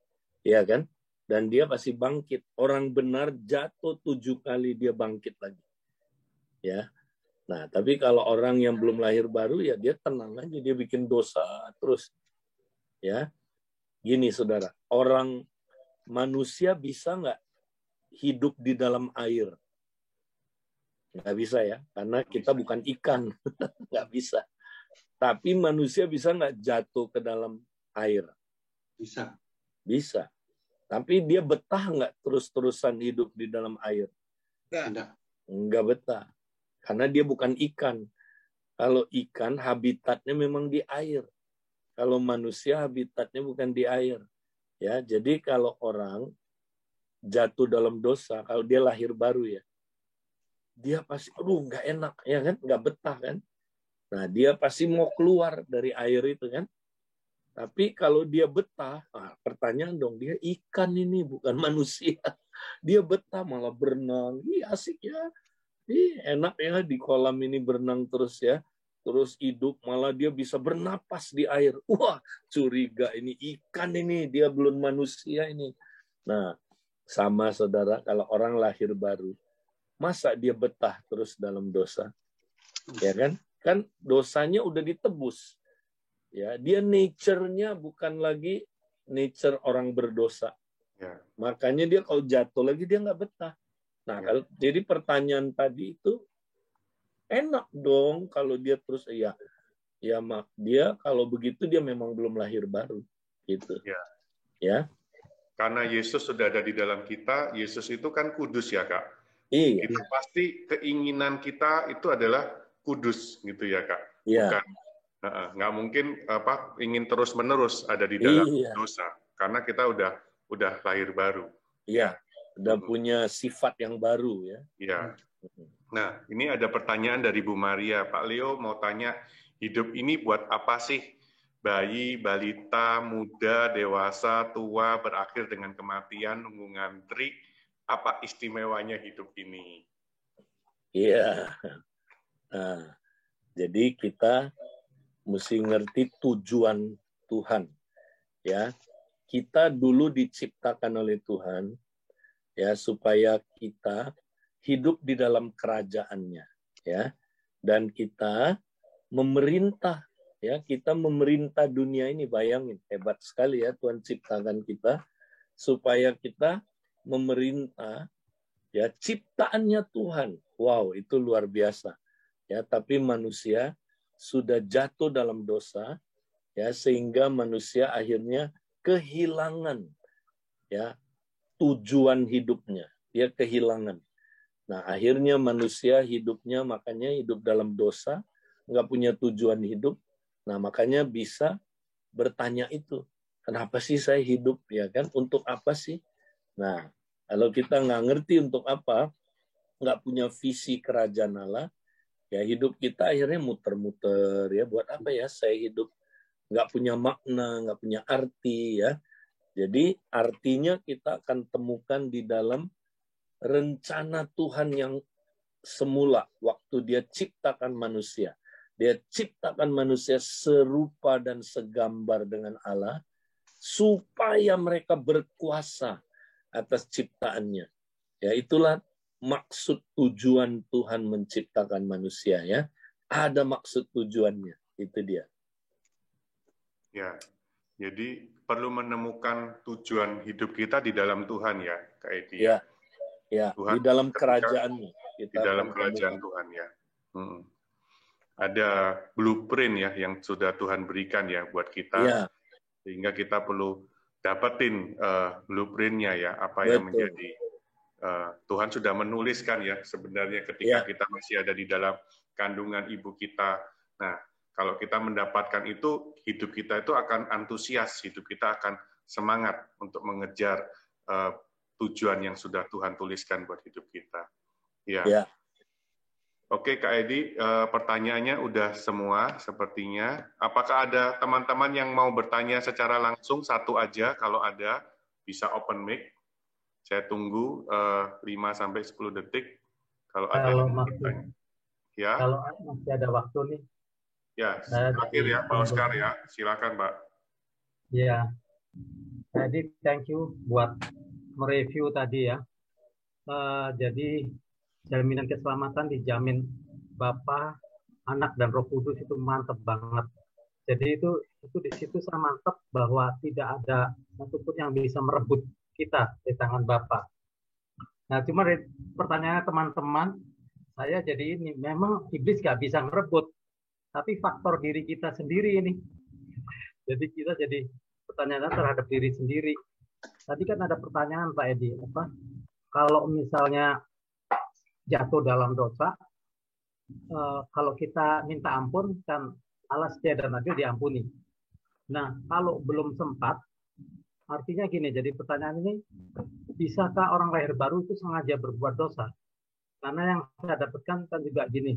Ya kan? Dan dia pasti bangkit. Orang benar jatuh 7 kali, dia bangkit lagi. Ya. Nah, tapi kalau orang yang belum lahir baru, ya dia tenang aja, dia bikin dosa terus. Ya. Gini, saudara, orang manusia bisa nggak hidup di dalam air? Nggak bisa ya, karena kita bukan ikan. Nggak bisa. Tapi manusia bisa nggak jatuh ke dalam air? Bisa. Bisa. Tapi dia betah nggak terus-terusan hidup di dalam air? Nggak betah. Karena dia bukan ikan. Kalau ikan, habitatnya memang di air. Kalau manusia, habitatnya bukan di air. Ya, jadi kalau orang jatuh dalam dosa, kalau dia lahir baru ya, dia pasti, aduh nggak enak ya kan, nggak betah kan. Nah dia pasti mau keluar dari air itu kan. Tapi kalau dia betah, pertanyaan dong, dia ikan ini bukan manusia. Dia betah malah berenang, asik ya, enak ya di kolam ini berenang terus ya. Terus hidup, malah dia bisa bernapas di air. Wah, curiga ini ikan ini, dia belum manusia ini. Nah, sama saudara, kalau orang lahir baru, masa dia betah terus dalam dosa? Ya kan? Kan dosanya udah ditebus. Ya, dia nature-nya bukan lagi nature orang berdosa. Ya. Makanya dia kalau jatuh lagi dia nggak betah. Nah, ya. Kalau jadi pertanyaan tadi itu enak dong kalau dia terus dia kalau begitu dia memang belum lahir baru gitu. Ya. Ya. Karena Yesus sudah ada di dalam kita, Yesus itu kan kudus ya, Kak. Iya. Itu pasti keinginan kita itu adalah kudus gitu ya, Kak. Iya. Bukan nggak mungkin ingin terus-menerus ada di dalam dosa, karena kita udah lahir baru. Iya, udah punya sifat yang baru ya. Iya. Nah, ini ada pertanyaan dari Bu Maria. Pak Leo mau tanya, hidup ini buat apa sih? Bayi, balita, muda, dewasa, tua, berakhir dengan kematian, nunggu ngantri. Apa istimewanya hidup ini? Iya. Nah, jadi kita mesti ngerti tujuan Tuhan. Ya, kita dulu diciptakan oleh Tuhan ya supaya kita hidup di dalam kerajaannya ya. Dan kita memerintah ya, kita memerintah dunia ini. Bayangin, hebat sekali ya Tuhan ciptakan kita supaya kita memerintah ya ciptaannya Tuhan. Wow, itu luar biasa. Ya, tapi manusia sudah jatuh dalam dosa ya, sehingga manusia akhirnya kehilangan ya tujuan hidupnya. Dia kehilangan. Nah, akhirnya manusia hidupnya makanya hidup dalam dosa, nggak punya tujuan hidup. Nah, makanya bisa bertanya itu, kenapa sih saya hidup ya kan? Untuk apa sih? Nah, kalau kita nggak ngerti untuk apa, nggak punya visi kerajaan Allah, ya hidup kita akhirnya muter-muter ya. Buat apa ya saya hidup? Nggak punya makna, nggak punya arti ya. Jadi artinya kita akan temukan di dalam rencana Tuhan yang semula waktu dia ciptakan manusia. Dia ciptakan manusia serupa dan segambar dengan Allah supaya mereka berkuasa atas ciptaannya. Ya, itulah maksud tujuan Tuhan menciptakan manusia ya. Ada maksud tujuannya, itu dia. Ya, jadi perlu menemukan tujuan hidup kita di dalam Tuhan ya, Kak Edi. Ya, ya, Tuhan, di dalam kerajaannya. Di dalam kerajaan Tuhan ya. Ada blueprint ya yang sudah Tuhan berikan ya buat kita. Ya. Sehingga kita perlu dapetin blueprint-nya ya, apa yang menjadi Tuhan sudah menuliskan ya sebenarnya ketika kita masih ada di dalam kandungan ibu kita. Nah, kalau kita mendapatkan itu, hidup kita itu akan antusias, hidup kita akan semangat untuk mengejar tujuan yang sudah Tuhan tuliskan buat hidup kita. Ya. Oke, Kak Edi, pertanyaannya udah semua sepertinya. Apakah ada teman-teman yang mau bertanya secara langsung? Satu aja, kalau ada bisa open mic. Saya tunggu 5-10 detik kalau ada yang mau bertanya. Ya. Kalau masih ada waktu nih. Ya, terakhir ya, Pak Oscar ya. Silakan, Pak. Ya. Jadi thank you buat mereview tadi ya. Jadi jaminan keselamatan dijamin Bapa, Anak, dan Roh Kudus itu mantep banget. Jadi itu di situ saya mantep bahwa tidak ada satupun yang bisa merebut kita di tangan Bapa. Nah, cuma pertanyaannya teman-teman, saya jadi ini, memang iblis nggak bisa merebut, tapi faktor diri kita sendiri ini. Jadi kita jadi pertanyaan terhadap diri sendiri. Tadi kan ada pertanyaan Pak Edi, apa? Kalau misalnya jatuh dalam dosa, kalau kita minta ampun kan Allah setia dan adil diampuni. Nah, kalau belum sempat, artinya gini. Jadi pertanyaan ini, bisakah orang lahir baru itu sengaja berbuat dosa? Karena yang saya dapatkan kan juga gini,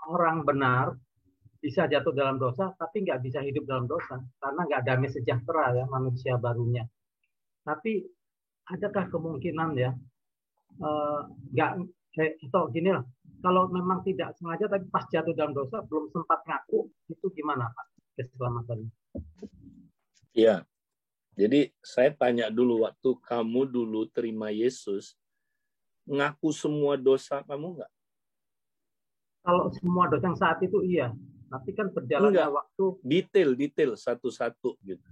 orang benar bisa jatuh dalam dosa, tapi nggak bisa hidup dalam dosa, karena nggak damai sejahtera ya manusia barunya. Tapi adakah kemungkinan ya, nggak atau gini lah, kalau memang tidak sengaja tapi pas jatuh dalam dosa belum sempat ngaku, itu gimana Pak keselamatannya? Ya, jadi saya tanya dulu, waktu kamu dulu terima Yesus, ngaku semua dosa kamu nggak? Kalau semua dosa yang saat itu iya, tapi kan berjalannya waktu. Detail satu-satu gitu.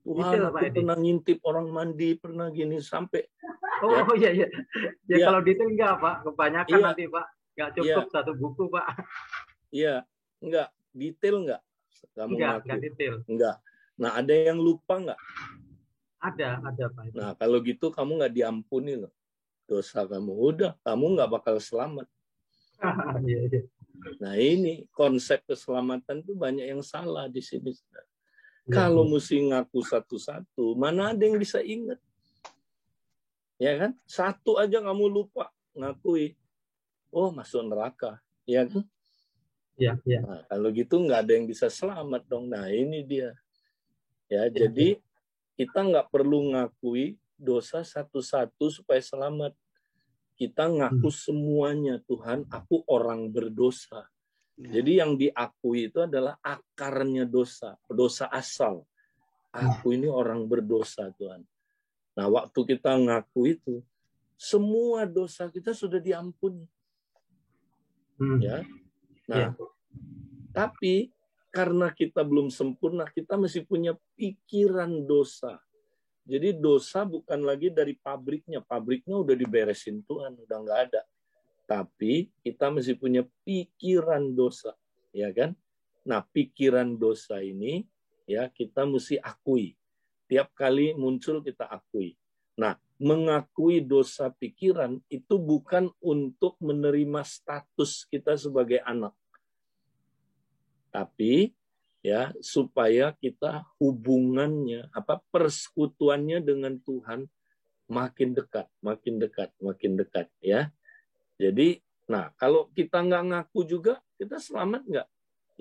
Tuhan, detail, aku pernah ngintip orang mandi, pernah gini sampai. Oh ya. Ya kalau detail enggak Pak, kebanyakan nanti Pak, nggak cukup satu buku Pak. Iya, enggak detail enggak? Kamu enggak detail. Enggak. Nah, ada yang lupa enggak? Ada Pak. Nah, kalau gitu kamu nggak diampuni loh dosa kamu. Udah, kamu nggak bakal selamat. Iya. Nah, ini konsep keselamatan tuh banyak yang salah di sini. Kalau mesti ngaku satu-satu, mana ada yang bisa ingat? Ya kan? Satu aja kamu lupa ngakui. Oh, masuk neraka. Ya kan? Iya. Nah, kalau gitu nggak ada yang bisa selamat dong. Nah, ini dia. Ya, jadi kita nggak perlu ngakui dosa satu-satu supaya selamat. Kita ngaku semuanya, Tuhan, aku orang berdosa. Jadi yang diakui itu adalah akarnya dosa, dosa asal. Aku ini orang berdosa, Tuhan. Nah, waktu kita ngaku itu, semua dosa kita sudah diampuni. Ya. Nah, tapi karena kita belum sempurna, kita masih punya pikiran dosa. Jadi dosa bukan lagi dari pabriknya. Pabriknya udah diberesin Tuhan, udah nggak ada. Tapi kita masih punya pikiran dosa, ya kan? Nah, pikiran dosa ini ya kita mesti akui. Tiap kali muncul kita akui. Nah, mengakui dosa pikiran itu bukan untuk menerima status kita sebagai anak. Tapi ya supaya kita hubungannya persekutuannya dengan Tuhan makin dekat ya. Jadi nah kalau kita nggak ngaku juga kita selamat nggak?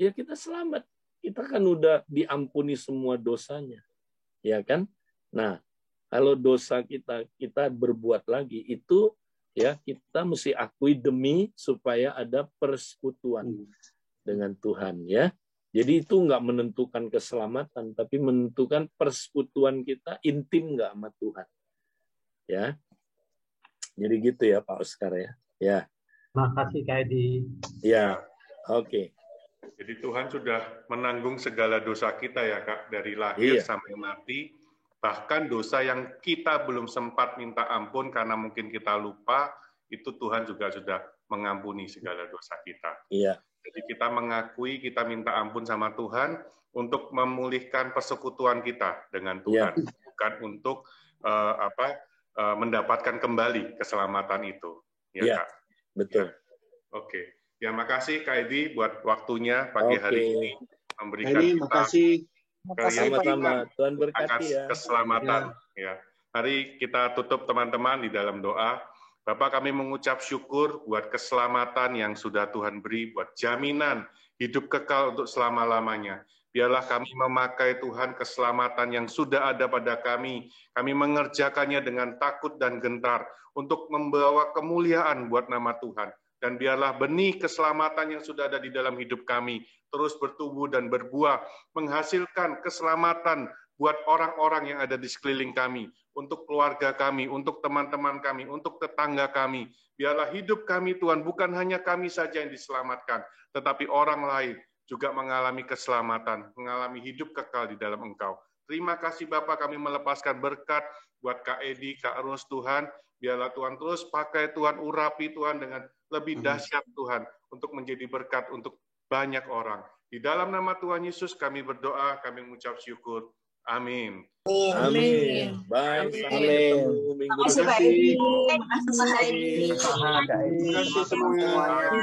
Ya kita selamat, kita kan udah diampuni semua dosanya, ya kan? Nah kalau dosa kita berbuat lagi itu ya kita mesti akui demi supaya ada persekutuan dengan Tuhan ya. Jadi itu nggak menentukan keselamatan, tapi menentukan persekutuan kita intim nggak sama Tuhan. Ya, jadi gitu ya Pak Oscar ya. Ya. Makasih Kak Edi. Ya, oke. Jadi Tuhan sudah menanggung segala dosa kita ya Kak, dari lahir sampai mati. Bahkan dosa yang kita belum sempat minta ampun karena mungkin kita lupa, itu Tuhan juga sudah mengampuni segala dosa kita. Iya. Jadi kita mengakui, kita minta ampun sama Tuhan untuk memulihkan persekutuan kita dengan Tuhan, bukan untuk mendapatkan kembali keselamatan itu. Ya, Kak. Betul. Ya. Oke. Ya, makasih Kak Edi buat waktunya pagi hari ini memberikan kita makasih. Sama-sama. Tuhan berkati ya. Keselamatan. Ya. Mari kita tutup teman-teman di dalam doa. Bapak, kami mengucap syukur buat keselamatan yang sudah Tuhan beri, buat jaminan hidup kekal untuk selama-lamanya. Biarlah kami memakai Tuhan keselamatan yang sudah ada pada kami. Kami mengerjakannya dengan takut dan gentar untuk membawa kemuliaan buat nama Tuhan. Dan biarlah benih keselamatan yang sudah ada di dalam hidup kami terus bertumbuh dan berbuah, menghasilkan keselamatan buat orang-orang yang ada di sekeliling kami, untuk keluarga kami, untuk teman-teman kami, untuk tetangga kami. Biarlah hidup kami, Tuhan, bukan hanya kami saja yang diselamatkan, tetapi orang lain juga mengalami keselamatan, mengalami hidup kekal di dalam Engkau. Terima kasih Bapak, kami melepaskan berkat buat Kak Edi, Kak Rus, Tuhan. Biarlah Tuhan terus pakai Tuhan, urapi Tuhan dengan lebih dahsyat Tuhan, untuk menjadi berkat untuk banyak orang. Di dalam nama Tuhan Yesus kami berdoa, kami mengucap syukur. Amin. Amin. Baik, sampai ketemu minggu depan. Terima kasih semuanya.